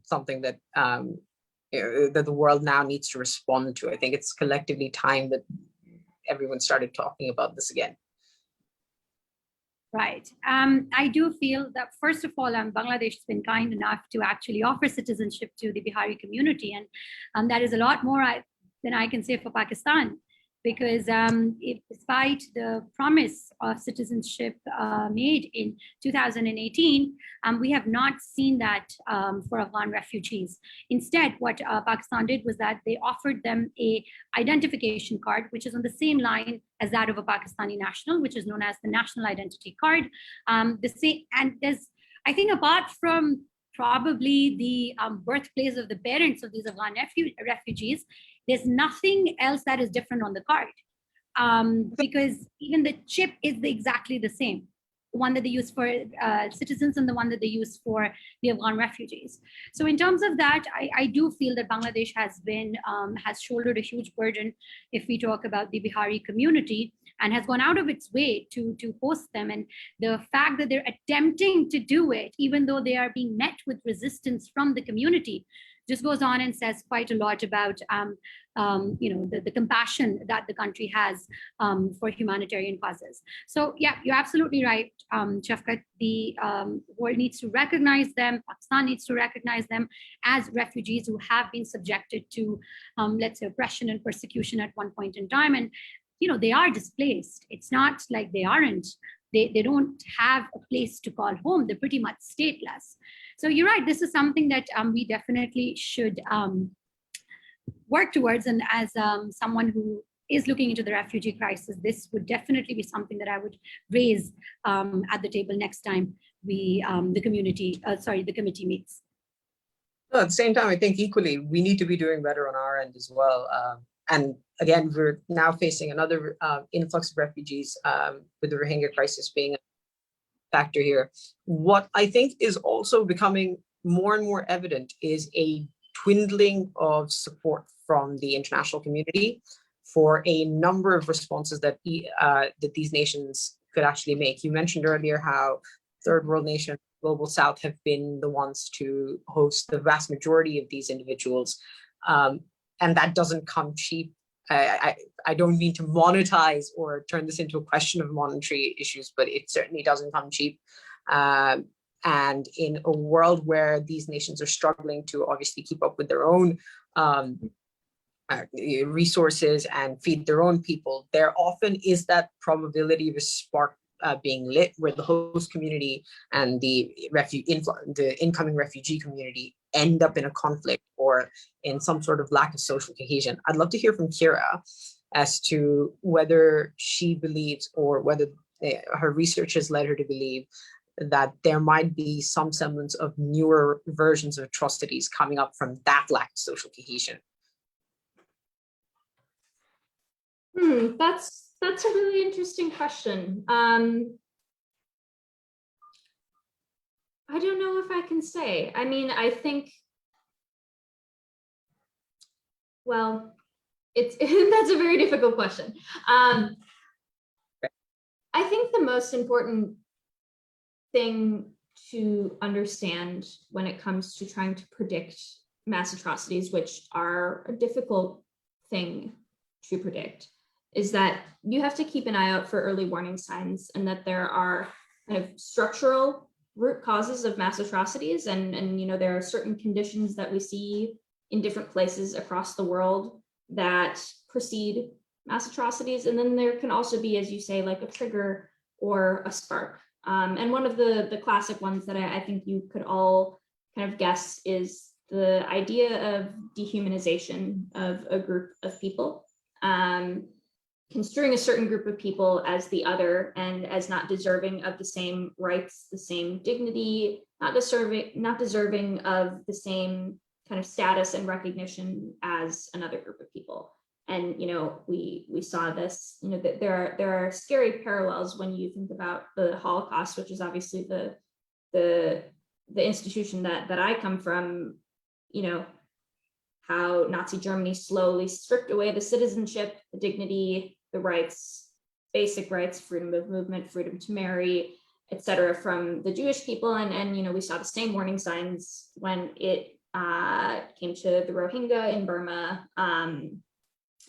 something that that the world now needs to respond to? I think it's collectively time that everyone started talking about this again. Right. I do feel that, first of all, Bangladesh has been kind enough to actually offer citizenship to the Bihari community. And that is a lot more than I can say for Pakistan, because despite the promise of citizenship made in 2018, we have not seen that for Afghan refugees. Instead, what Pakistan did was that they offered them a identification card, which is on the same line as that of a Pakistani national, which is known as the National Identity Card. And there's, I think, apart from probably the birthplace of the parents of these Afghan refugees, there's nothing else that is different on the card, because even the chip is exactly the same, the one that they use for citizens and the one that they use for the Afghan refugees. So in terms of that, I do feel that Bangladesh has shouldered a huge burden if we talk about the Bihari community, and has gone out of its way to host them. And the fact that they're attempting to do it, even though they are being met with resistance from the community, just goes on and says quite a lot about the compassion that the country has for humanitarian causes. So yeah, you're absolutely right, Shafkat. The world needs to recognize them. Pakistan needs to recognize them as refugees who have been subjected to, let's say, oppression and persecution at one point in time. And they are displaced. It's not like they aren't. They don't have a place to call home. They're pretty much stateless. So you're right. This is something that we definitely should work towards. And as someone who is looking into the refugee crisis, this would definitely be something that I would raise at the table next time the committee meets. No, at the same time, I think equally we need to be doing better on our end as well. And again, we're now facing another influx of refugees, with the Rohingya crisis being a factor here. What I think is also becoming more and more evident is a dwindling of support from the international community for a number of responses that these nations could actually make. You mentioned earlier how third world nations, global south, have been the ones to host the vast majority of these individuals. And that doesn't come cheap. I don't mean to monetize or turn this into a question of monetary issues, but it certainly doesn't come cheap. And in a world where these nations are struggling to obviously keep up with their own resources and feed their own people, there often is that probability of a spark being lit where the host community and the incoming refugee community end up in a conflict or in some sort of lack of social cohesion. I'd love to hear from Kira as to whether she believes, or whether her research has led her to believe, that there might be some semblance of newer versions of atrocities coming up from that lack of social cohesion. That's a really interesting question. I don't know if I can say. I mean, I think, well, it's that's a very difficult question. I think the most important thing to understand when it comes to trying to predict mass atrocities, which are a difficult thing to predict, is that you have to keep an eye out for early warning signs, and that there are kind of structural root causes of mass atrocities. And there are certain conditions that we see in different places across the world that precede mass atrocities. And then there can also be, as you say, like a trigger or a spark. And one of the classic ones that I think you could all kind of guess is the idea of dehumanization of a group of people. Construing a certain group of people as the other and as not deserving of the same rights, the same dignity, not deserving of the same kind of status and recognition as another group of people. And we saw this. That there are scary parallels when you think about the Holocaust, which is obviously the institution that I come from. How Nazi Germany slowly stripped away the citizenship, the dignity, the rights, basic rights, freedom of movement, freedom to marry, etc., from the Jewish people. And we saw the same warning signs when it came to the Rohingya in Burma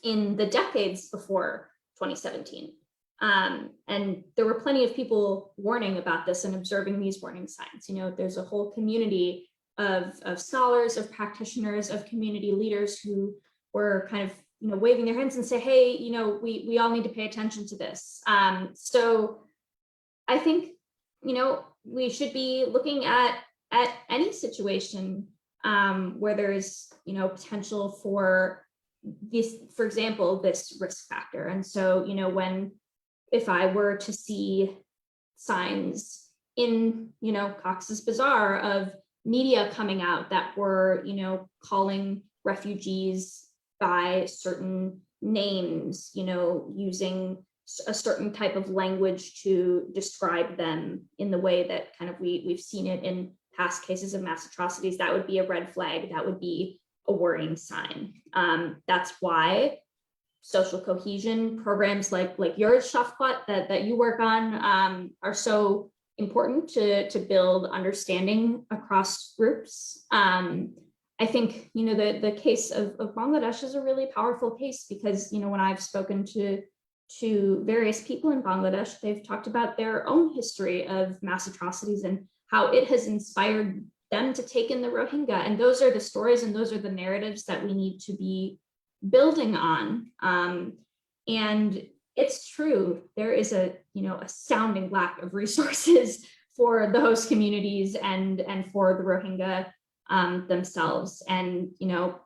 in the decades before 2017. And there were plenty of people warning about this and observing these warning signs. There's a whole community of scholars, of practitioners, of community leaders who were kind of waving their hands and say, hey, we all need to pay attention to this. So I think we should be looking at any situation where there's potential for this, for example, this risk factor. And so if I were to see signs in Cox's Bazar of media coming out that were, calling refugees by certain names, using a certain type of language to describe them in the way that kind of we've seen it in past cases of mass atrocities, that would be a red flag. That would be a worrying sign. That's why social cohesion programs like yours, Shafqat, that you work on are so important to build understanding across groups. I think, the case of Bangladesh is a really powerful case because, when I've spoken to various people in Bangladesh, they've talked about their own history of mass atrocities and how it has inspired them to take in the Rohingya. And those are the stories and those are the narratives that we need to be building on. And it's true, there is a astounding lack of resources for the host communities and for the Rohingya themselves. And,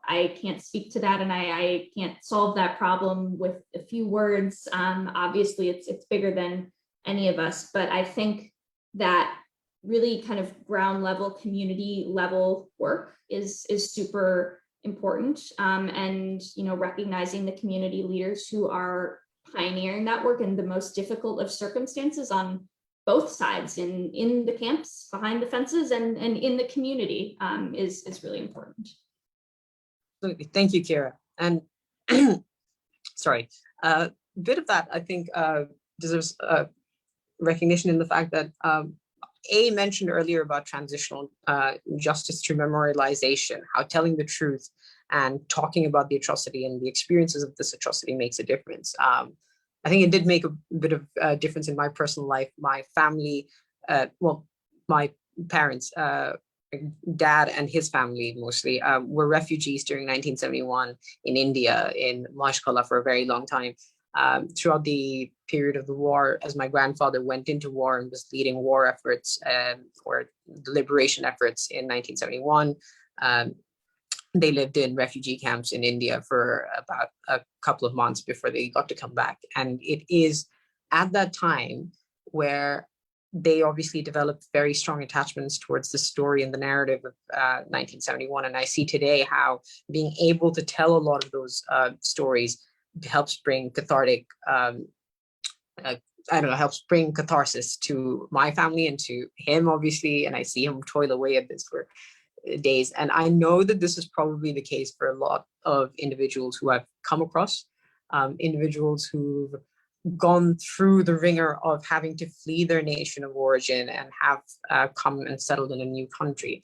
I can't speak to that and I can't solve that problem with a few words. Obviously, it's bigger than any of us, but I think that really kind of ground level, community level work is super important. And, recognizing the community leaders who are pioneering that work in the most difficult of circumstances on both sides, in the camps, behind the fences, and in the community is really important. Absolutely. Thank you, Kira. And sorry, a bit of that I think deserves recognition in the fact that A mentioned earlier about transitional justice through memorialization, how telling the truth and talking about the atrocity and the experiences of this atrocity makes a difference. I think it did make a bit of a difference in my personal life. My family, my parents, dad and his family mostly were refugees during 1971 in India, in Mashkala for a very long time. Throughout the period of the war, as my grandfather went into war and was leading war efforts or the liberation efforts in 1971, they lived in refugee camps in India for about a couple of months before they got to come back. And it is at that time where they obviously developed very strong attachments towards the story and the narrative of 1971. And I see today how being able to tell a lot of those stories helps bring cathartic, helps bring catharsis to my family and to him, obviously. And I see him toil away at this for days. And I know that this is probably the case for a lot of individuals who I've come across, individuals who've gone through the ringer of having to flee their nation of origin and have come and settled in a new country.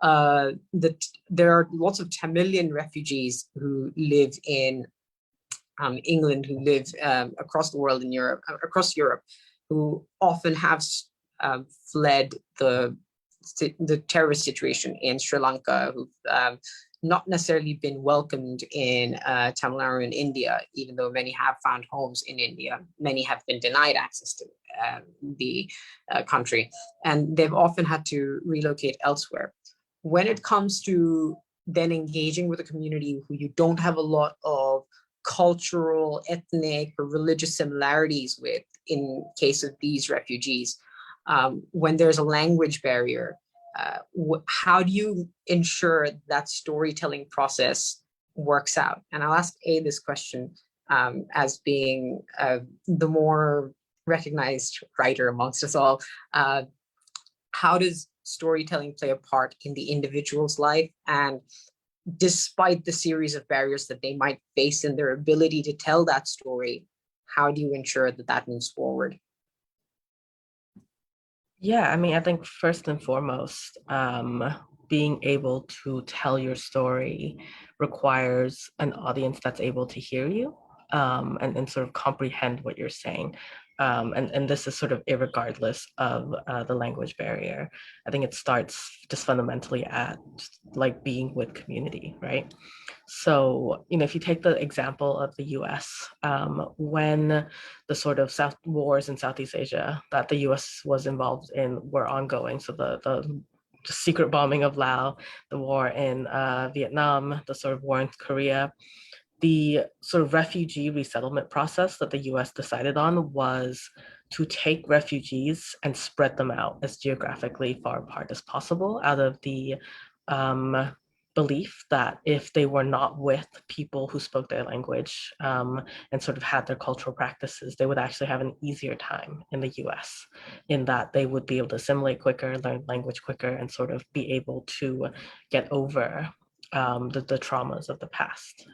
There are lots of Tamilian refugees who live in England, who live across the world in Europe, across Europe, who often have fled the terrorist situation in Sri Lanka, who've not necessarily been welcomed in Tamil Nadu in India, even though many have found homes in India. Many have been denied access to the country, and they've often had to relocate elsewhere. When it comes to then engaging with a community who you don't have a lot of cultural, ethnic, or religious similarities with, in case of these refugees, when there's a language barrier, how do you ensure that storytelling process works out? And I'll ask A this question as being the more recognized writer amongst us all. How does storytelling play a part in the individual's life? And despite the series of barriers that they might face in their ability to tell that story, how do you ensure that that moves forward? Yeah, I mean, I think first and foremost, being able to tell your story requires an audience that's able to hear you and sort of comprehend what you're saying. And this is sort of irregardless of the language barrier. I think it starts just fundamentally at like being with community, right? So, if you take the example of the US, when the sort of wars in Southeast Asia that the US was involved in were ongoing, so the secret bombing of Laos, the war in Vietnam, the sort of war in Korea, the sort of refugee resettlement process that the US decided on was to take refugees and spread them out as geographically far apart as possible out of the belief that if they were not with people who spoke their language and sort of had their cultural practices, they would actually have an easier time in the US, in that they would be able to assimilate quicker, learn language quicker, and sort of be able to get over the traumas of the past.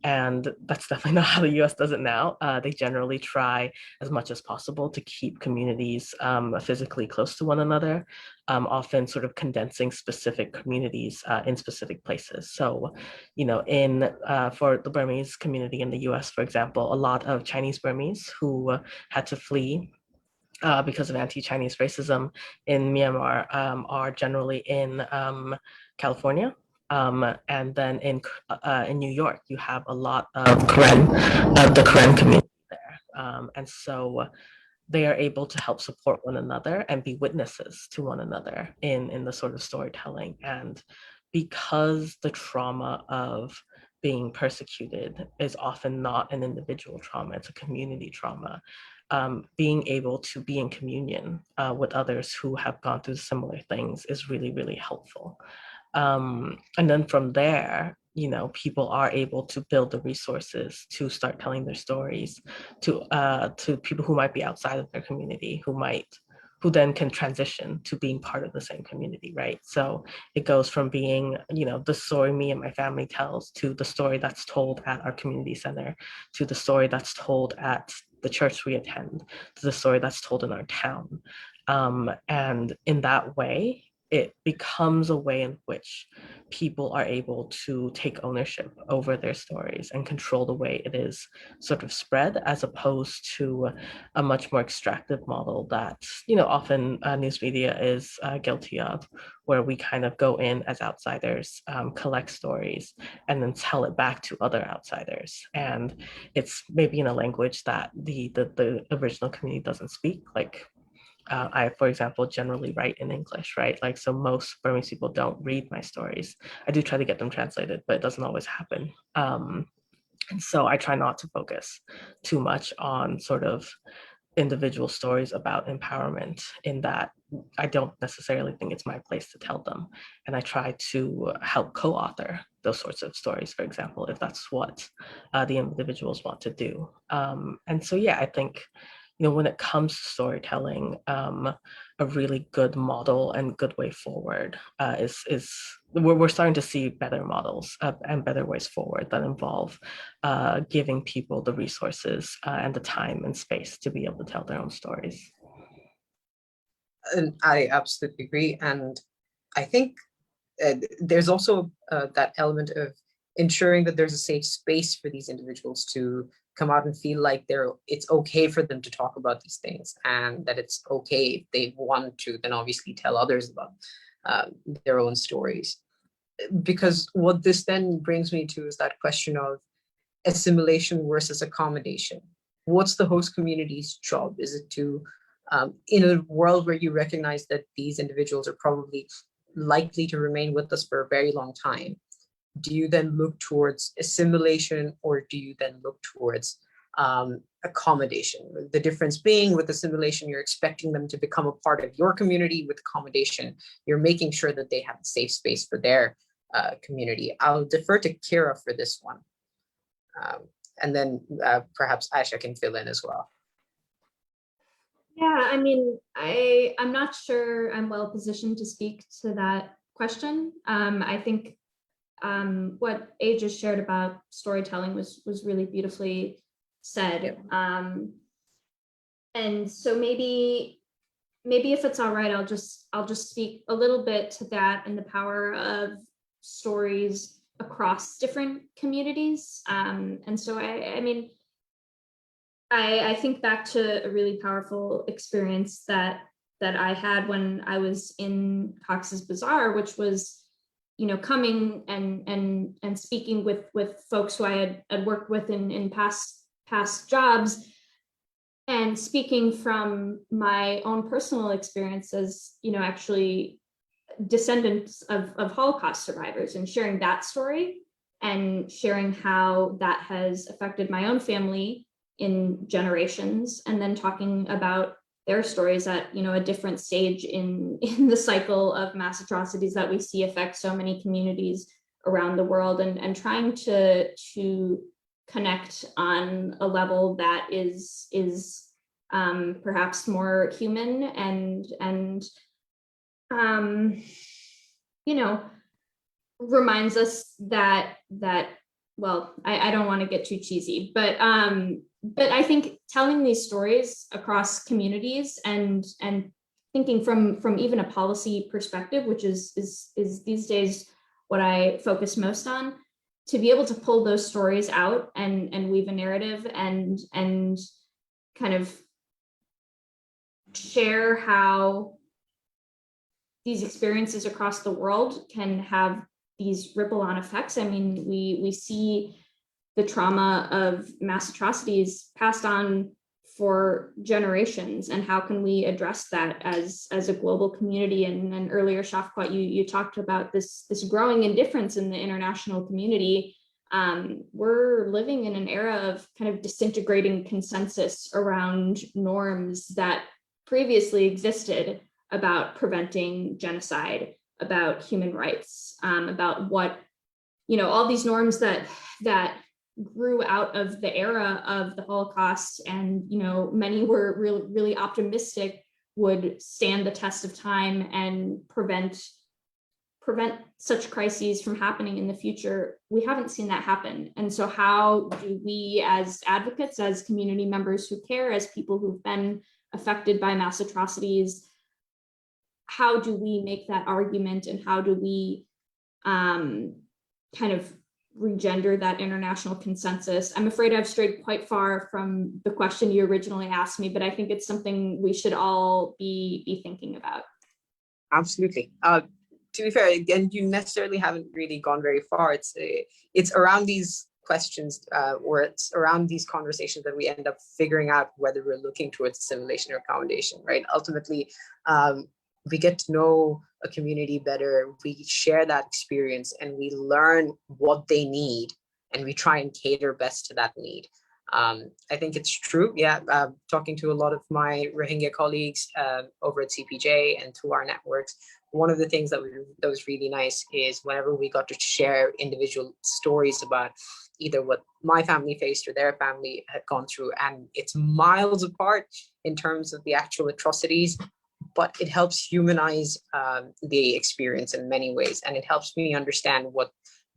And that's definitely not how the US does it now. They generally try as much as possible to keep communities physically close to one another, often sort of condensing specific communities in specific places. So, for the Burmese community in the US, for example, a lot of Chinese Burmese who had to flee because of anti-Chinese racism in Myanmar are generally in California. And then in New York, you have a lot of the Karen community there. And so they are able to help support one another and be witnesses to one another in the sort of storytelling. And because the trauma of being persecuted is often not an individual trauma, it's a community trauma. Being able to be in communion with others who have gone through similar things is really, really helpful. And then from there, people are able to build the resources to start telling their stories to people who might be outside of their community, who then can transition to being part of the same community, right? So it goes from being, the story me and my family tells to the story that's told at our community center, to the story that's told at the church we attend, to the story that's told in our town. And in that way, it becomes a way in which people are able to take ownership over their stories and control the way it is sort of spread, as opposed to a much more extractive model that, often news media is guilty of, where we kind of go in as outsiders, collect stories, and then tell it back to other outsiders. And it's maybe in a language that the original community doesn't speak, like I, for example, generally write in English, right? Like, so most Burmese people don't read my stories. I do try to get them translated, but it doesn't always happen. And so I try not to focus too much on sort of individual stories about empowerment, in that I don't necessarily think it's my place to tell them. And I try to help co-author those sorts of stories, for example, if that's what the individuals want to do. And so, yeah, I think, when it comes to storytelling, a really good model and good way forward is we're starting to see better models and better ways forward that involve giving people the resources and the time and space to be able to tell their own stories. And I absolutely agree. And I think there's also that element of ensuring that there's a safe space for these individuals to come out and feel like it's okay for them to talk about these things, and that it's okay if they want to then obviously tell others about their own stories. Because what this then brings me to is that question of assimilation versus accommodation. What's the host community's job? Is it to, in a world where you recognize that these individuals are probably likely to remain with us for a very long time, do you then look towards assimilation, or do you then look towards accommodation? The difference being, with assimilation, you're expecting them to become a part of your community. With accommodation, you're making sure that they have a safe space for their community. I'll defer to Kira for this one. And then perhaps Aisha can fill in as well. Yeah, I mean, I'm not sure I'm well positioned to speak to that question. I think what A just shared about storytelling was really beautifully said. And so maybe if it's all right, I'll just speak a little bit to that and the power of stories across different communities. And so I mean, I think back to a really powerful experience that I had when I was in Cox's Bazar, which was, coming and speaking with folks who I had worked with in past jobs, and speaking from my own personal experiences, actually descendants of Holocaust survivors, and sharing that story and sharing how that has affected my own family in generations, and then talking about their stories at a different stage in the cycle of mass atrocities that we see affect so many communities around the world, and trying to connect on a level that is perhaps more human and reminds us that well, I don't want to get too cheesy, but I think telling these stories across communities and thinking from even a policy perspective, which is these days what I focus most on, to be able to pull those stories out and weave a narrative and kind of share how these experiences across the world can have these ripple-on effects. I mean, we see the trauma of mass atrocities passed on for generations, and how can we address that as a global community? And earlier, Shafqat, you talked about this growing indifference in the international community. We're living in an era of kind of disintegrating consensus around norms that previously existed about preventing genocide, about human rights, about what, all these norms that grew out of the era of the Holocaust, and many were really optimistic would stand the test of time and prevent such crises from happening in the future. We haven't seen that happen. And so how do we, as advocates, as community members who care, as people who've been affected by mass atrocities, how do we make that argument, and how do we kind of regender that international consensus? I'm afraid I've strayed quite far from the question you originally asked me, but I think it's something we should all be thinking about. Absolutely. To be fair, again, you necessarily haven't really gone very far. It's around these questions, or it's around these conversations that we end up figuring out whether we're looking towards assimilation or accommodation, right? Ultimately, we get to know a community better, we share that experience, and we learn what they need, and we try and cater best to that need. I think it's true, yeah. Talking to a lot of my Rohingya colleagues over at CPJ and through our networks, one of the things that was really nice is whenever we got to share individual stories about either what my family faced or their family had gone through, and it's miles apart in terms of the actual atrocities, but it helps humanize the experience in many ways. And it helps me understand what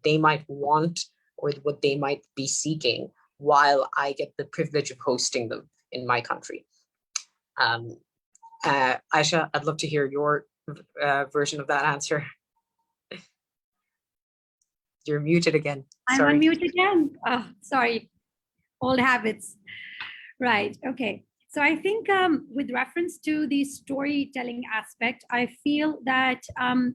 they might want or what they might be seeking while I get the privilege of hosting them in my country. Aisha, I'd love to hear your version of that answer. You're muted again. Sorry. I'm unmuted again. Oh, sorry. Old habits. Right. Okay. So I think with reference to the storytelling aspect, I feel that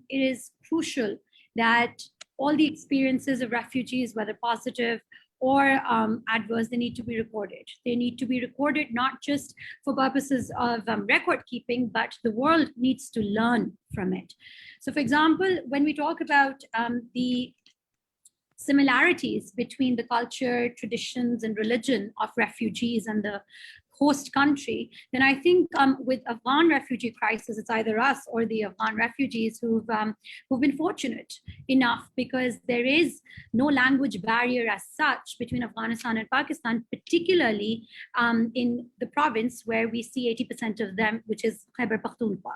it is crucial that all the experiences of refugees, whether positive or adverse, they need to be recorded. They need to be recorded not just for purposes of record keeping, but the world needs to learn from it. So for example, when we talk about the similarities between the culture, traditions, and religion of refugees and the host country, then I think with Afghan refugee crisis, it's either us or the Afghan refugees who've been fortunate enough, because there is no language barrier as such between Afghanistan and Pakistan, particularly in the province where we see 80% of them, which is Khyber Pakhtunkhwa.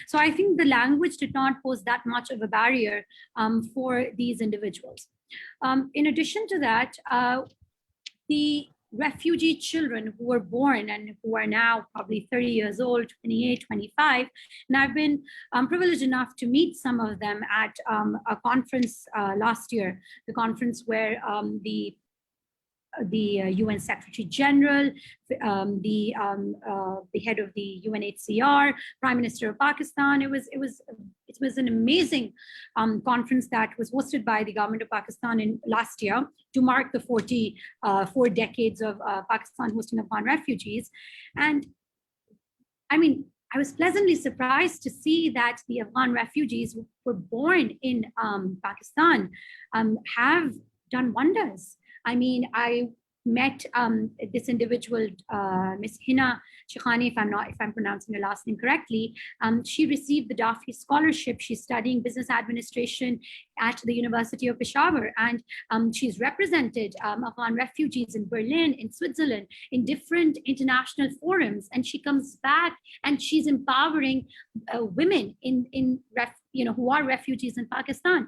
So I think the language did not pose that much of a barrier for these individuals. In addition to that, the refugee children who were born and who are now probably 30 years old, 28, 25, and I've been privileged enough to meet some of them at a conference last year, the conference where the UN Secretary General, the head of the UNHCR, Prime Minister of Pakistan. It was an amazing conference that was hosted by the government of Pakistan in last year to mark the 44 decades of Pakistan hosting Afghan refugees. And I mean, I was pleasantly surprised to see that the Afghan refugees who were born in Pakistan have done wonders. I mean, I met this individual, Miss Hina Shikhani, if I'm pronouncing her last name correctly. She received the Dafi Scholarship. She's studying business administration at the University of Peshawar, and she's represented Afghan refugees in Berlin, in Switzerland, in different international forums. And she comes back and she's empowering women in who are refugees in Pakistan.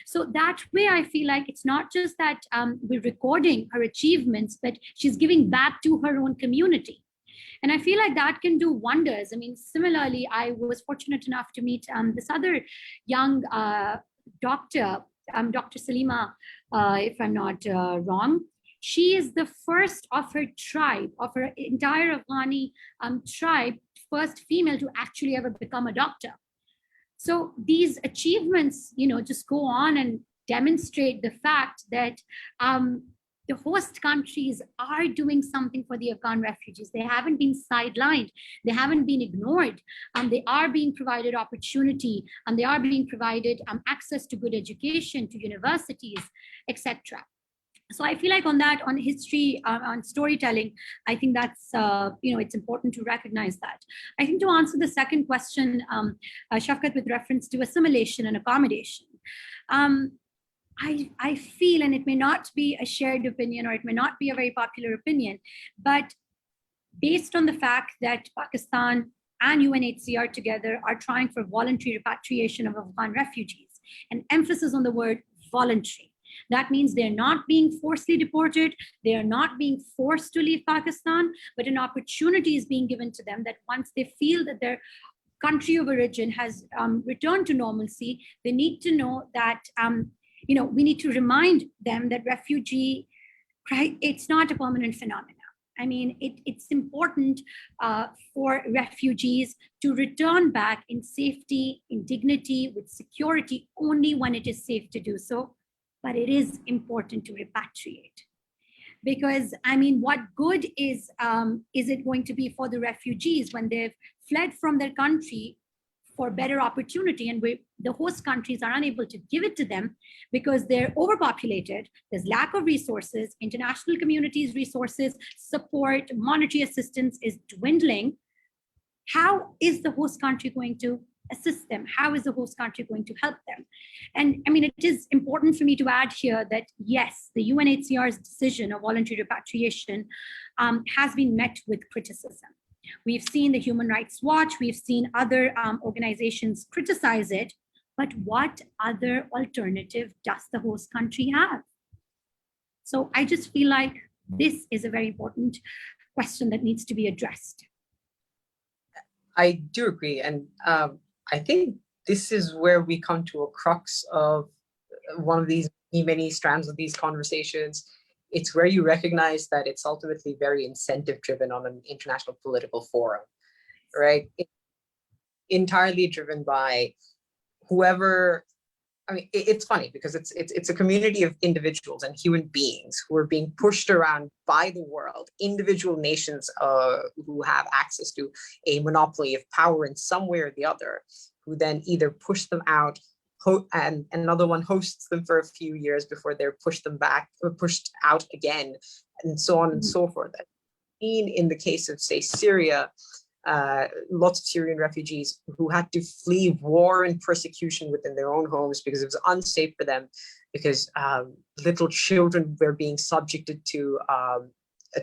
So that way, I feel like it's not just that we're recording her achievements, but she's giving back to her own community. And I feel like that can do wonders. I mean, similarly, I was fortunate enough to meet this other young doctor, Dr. Salima, if I'm not wrong. She is the first of her tribe, of her entire Afghani tribe, first female to actually ever become a doctor. So these achievements, just go on and demonstrate the fact that the host countries are doing something for the Afghan refugees. They haven't been sidelined. They haven't been ignored. They are being provided opportunity, and they are being provided access to good education, to universities, etc. So I feel like on history, on storytelling, I think that's, it's important to recognize that. I think to answer the second question, Shafkat, with reference to assimilation and accommodation, I feel, and it may not be a shared opinion, or it may not be a very popular opinion, but based on the fact that Pakistan and UNHCR together are trying for voluntary repatriation of Afghan refugees, an emphasis on the word voluntary. That means they're not being forcibly deported, they are not being forced to leave Pakistan, but an opportunity is being given to them that once they feel that their country of origin has returned to normalcy, they need to know that, we need to remind them that refugee, it's not a permanent phenomenon. I mean, it's important for refugees to return back in safety, in dignity, with security, only when it is safe to do so. But it is important to repatriate, because I mean, what good is it going to be for the refugees when they've fled from their country for better opportunity, and the host countries are unable to give it to them because they're overpopulated, there's lack of resources, international communities' resources, support, monetary assistance is dwindling. How is the host country going to assist them? How is the host country going to help them? And I mean, it is important for me to add here that yes, the UNHCR's decision of voluntary repatriation has been met with criticism. We've seen the Human Rights Watch, we've seen other organizations criticize it, but what other alternative does the host country have? So I just feel like this is a very important question that needs to be addressed. I do agree. And I think this is where we come to a crux of one of these many strands of these conversations. It's where you recognize that it's ultimately very incentive driven on an international political forum, right? It's entirely driven by whoever. I mean, it's funny because it's a community of individuals and human beings who are being pushed around by the world, individual nations who have access to a monopoly of power in some way or the other, who then either push them out, and another one hosts them for a few years before they're pushed out again, and so on and so forth. I've seen in the case of, say, Syria, lots of Syrian refugees who had to flee war and persecution within their own homes because it was unsafe for them, because little children were being subjected to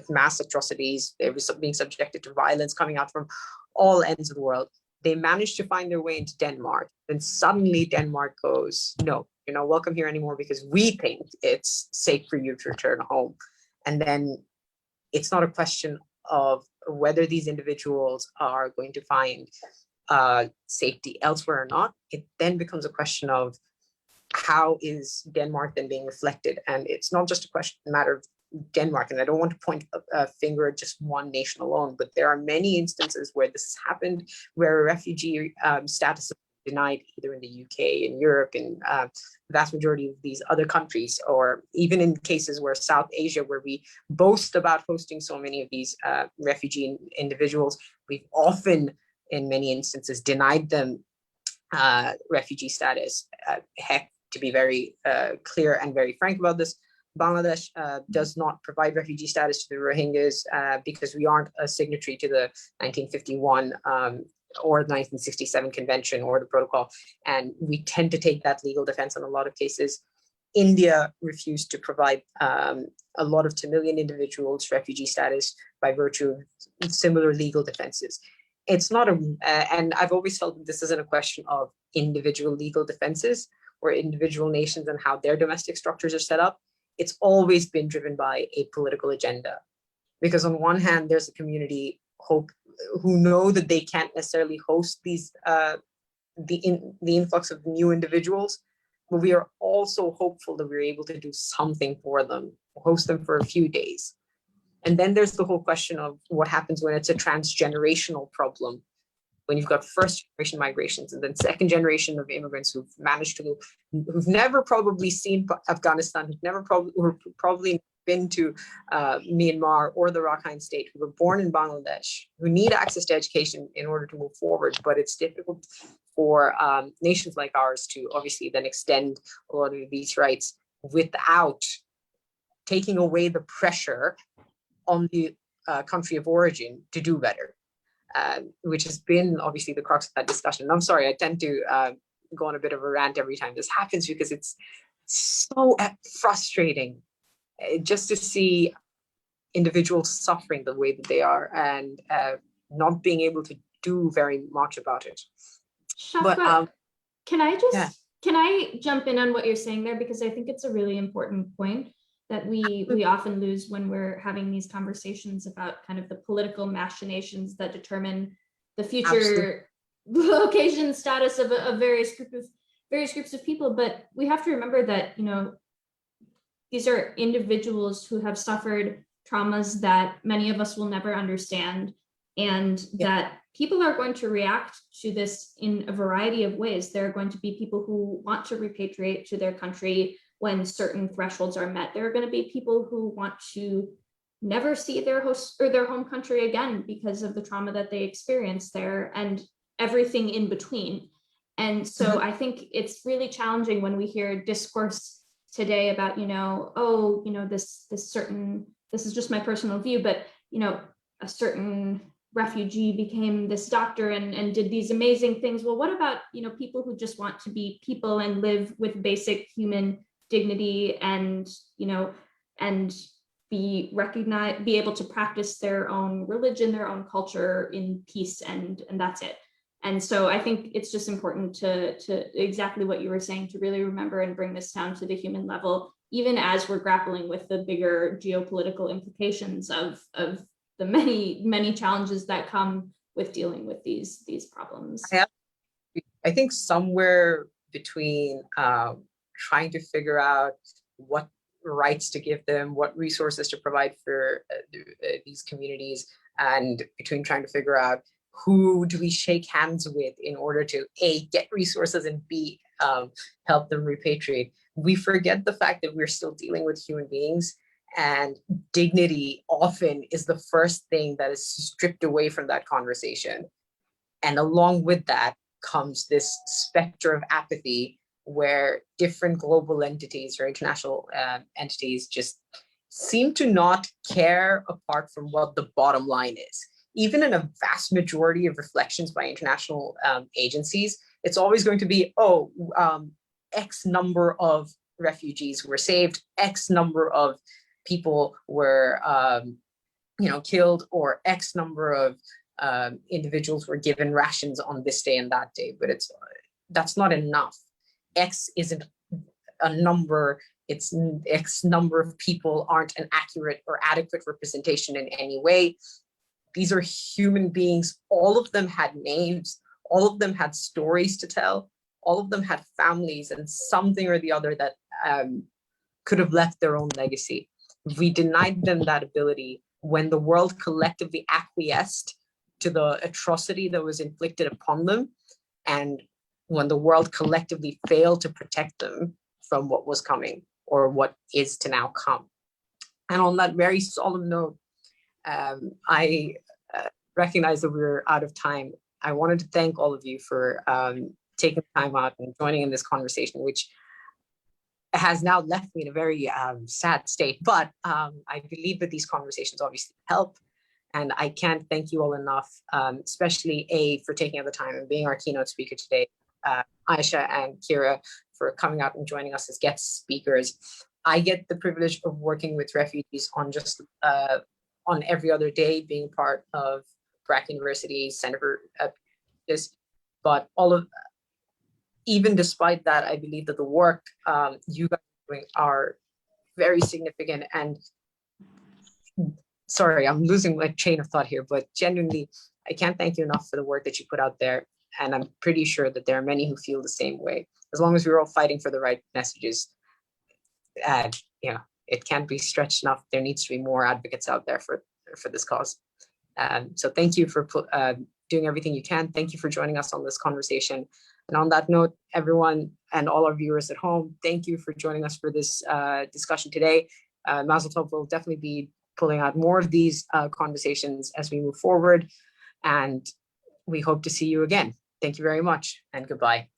mass atrocities. They were being subjected to violence coming out from all ends of the world. They managed to find their way into Denmark. Then suddenly Denmark goes, no, you're not welcome here anymore because we think it's safe for you to return home. And then it's not a question of whether these individuals are going to find safety elsewhere or not. It then becomes a question of how is Denmark then being reflected? And it's not just a matter of Denmark, and I don't want to point a finger at just one nation alone, but there are many instances where this has happened, where a refugee status is denied either in the UK, in Europe, in the vast majority of these other countries, or even in cases where South Asia, where we boast about hosting so many of these refugee individuals, we've often, in many instances, denied them refugee status. Heck, to be very clear and very frank about this, Bangladesh does not provide refugee status to the Rohingyas because we aren't a signatory to the 1951 or the 1967 convention or the protocol, and we tend to take that legal defense in a lot of cases. India refused to provide a lot of Tamilian individuals refugee status by virtue of similar legal defenses. it's not and I've always felt that this isn't a question of individual legal defenses or individual nations and how their domestic structures are set up. It's always been driven by a political agenda. Because on one hand, there's a community who know that they can't necessarily host these the influx of new individuals, but we are also hopeful that we're able to do something for them, host them for a few days. And then there's the whole question of what happens when it's a transgenerational problem, when you've got first generation migrations and then second generation of immigrants who've never probably seen Afghanistan, who've probably been to Myanmar or the Rakhine state, who were born in Bangladesh, who need access to education in order to move forward. But it's difficult for nations like ours to obviously then extend a lot of these rights without taking away the pressure on the country of origin to do better, which has been obviously the crux of that discussion. And I'm sorry, I tend to go on a bit of a rant every time this happens because it's so frustrating just to see individuals suffering the way that they are and not being able to do very much about it. Shafqat, can I jump in on what you're saying there, because I think it's a really important point that we often lose when we're having these conversations about kind of the political machinations that determine the future location status of various groups of people. But we have to remember that, you know, these are individuals who have suffered traumas that many of us will never understand, and that people are going to react to this in a variety of ways. There are going to be people who want to repatriate to their country when certain thresholds are met. There are going to be people who want to never see their host or their home country again because of the trauma that they experienced there, and everything in between. And so I think it's really challenging when we hear discourse today about, you know, oh, you know, this is just my personal view, but, you know, a certain refugee became this doctor and did these amazing things. Well, what about, you know, people who just want to be people and live with basic human dignity and, you know, and be able to practice their own religion, their own culture in peace, and that's it. And so I think it's just important to exactly what you were saying, to really remember and bring this down to the human level, even as we're grappling with the bigger geopolitical implications of the many challenges that come with dealing with these problems. I think somewhere between trying to figure out what rights to give them, what resources to provide for these communities, and between trying to figure out who do we shake hands with in order to A, get resources, and B, help them repatriate. We forget the fact that we're still dealing with human beings, and dignity often is the first thing that is stripped away from that conversation. And along with that comes this specter of apathy where different global entities or international entities just seem to not care apart from what the bottom line is. Even in a vast majority of reflections by international agencies, it's always going to be, X number of refugees were saved, X number of people were killed, or X number of individuals were given rations on this day and that day. But that's not enough. X isn't a number. It's X number of people aren't an accurate or adequate representation in any way. These are human beings. All of them had names. All of them had stories to tell. All of them had families and something or the other that could have left their own legacy. We denied them that ability when the world collectively acquiesced to the atrocity that was inflicted upon them, and when the world collectively failed to protect them from what was coming or what is to now come. And on that very solemn note, I recognize that we're out of time. I wanted to thank all of you for taking time out and joining in this conversation, which has now left me in a very sad state. But I believe that these conversations obviously help. And I can't thank you all enough, especially for taking out the time and being our keynote speaker today, Aisha and Kira, for coming out and joining us as guest speakers. I get the privilege of working with refugees on every other day, being part of Prague University Center for this, but even despite that, I believe that the work you guys are doing are very significant. And sorry, I'm losing my train of thought here, but genuinely, I can't thank you enough for the work that you put out there. And I'm pretty sure that there are many who feel the same way. As long as we're all fighting for the right messages, it can't be stretched enough. There needs to be more advocates out there for this cause. So thank you for doing everything you can. Thank you for joining us on this conversation. And on that note, everyone and all our viewers at home, thank you for joining us for this discussion today. Mazel Tov will definitely be pulling out more of these conversations as we move forward. And we hope to see you again. Thank you very much and goodbye.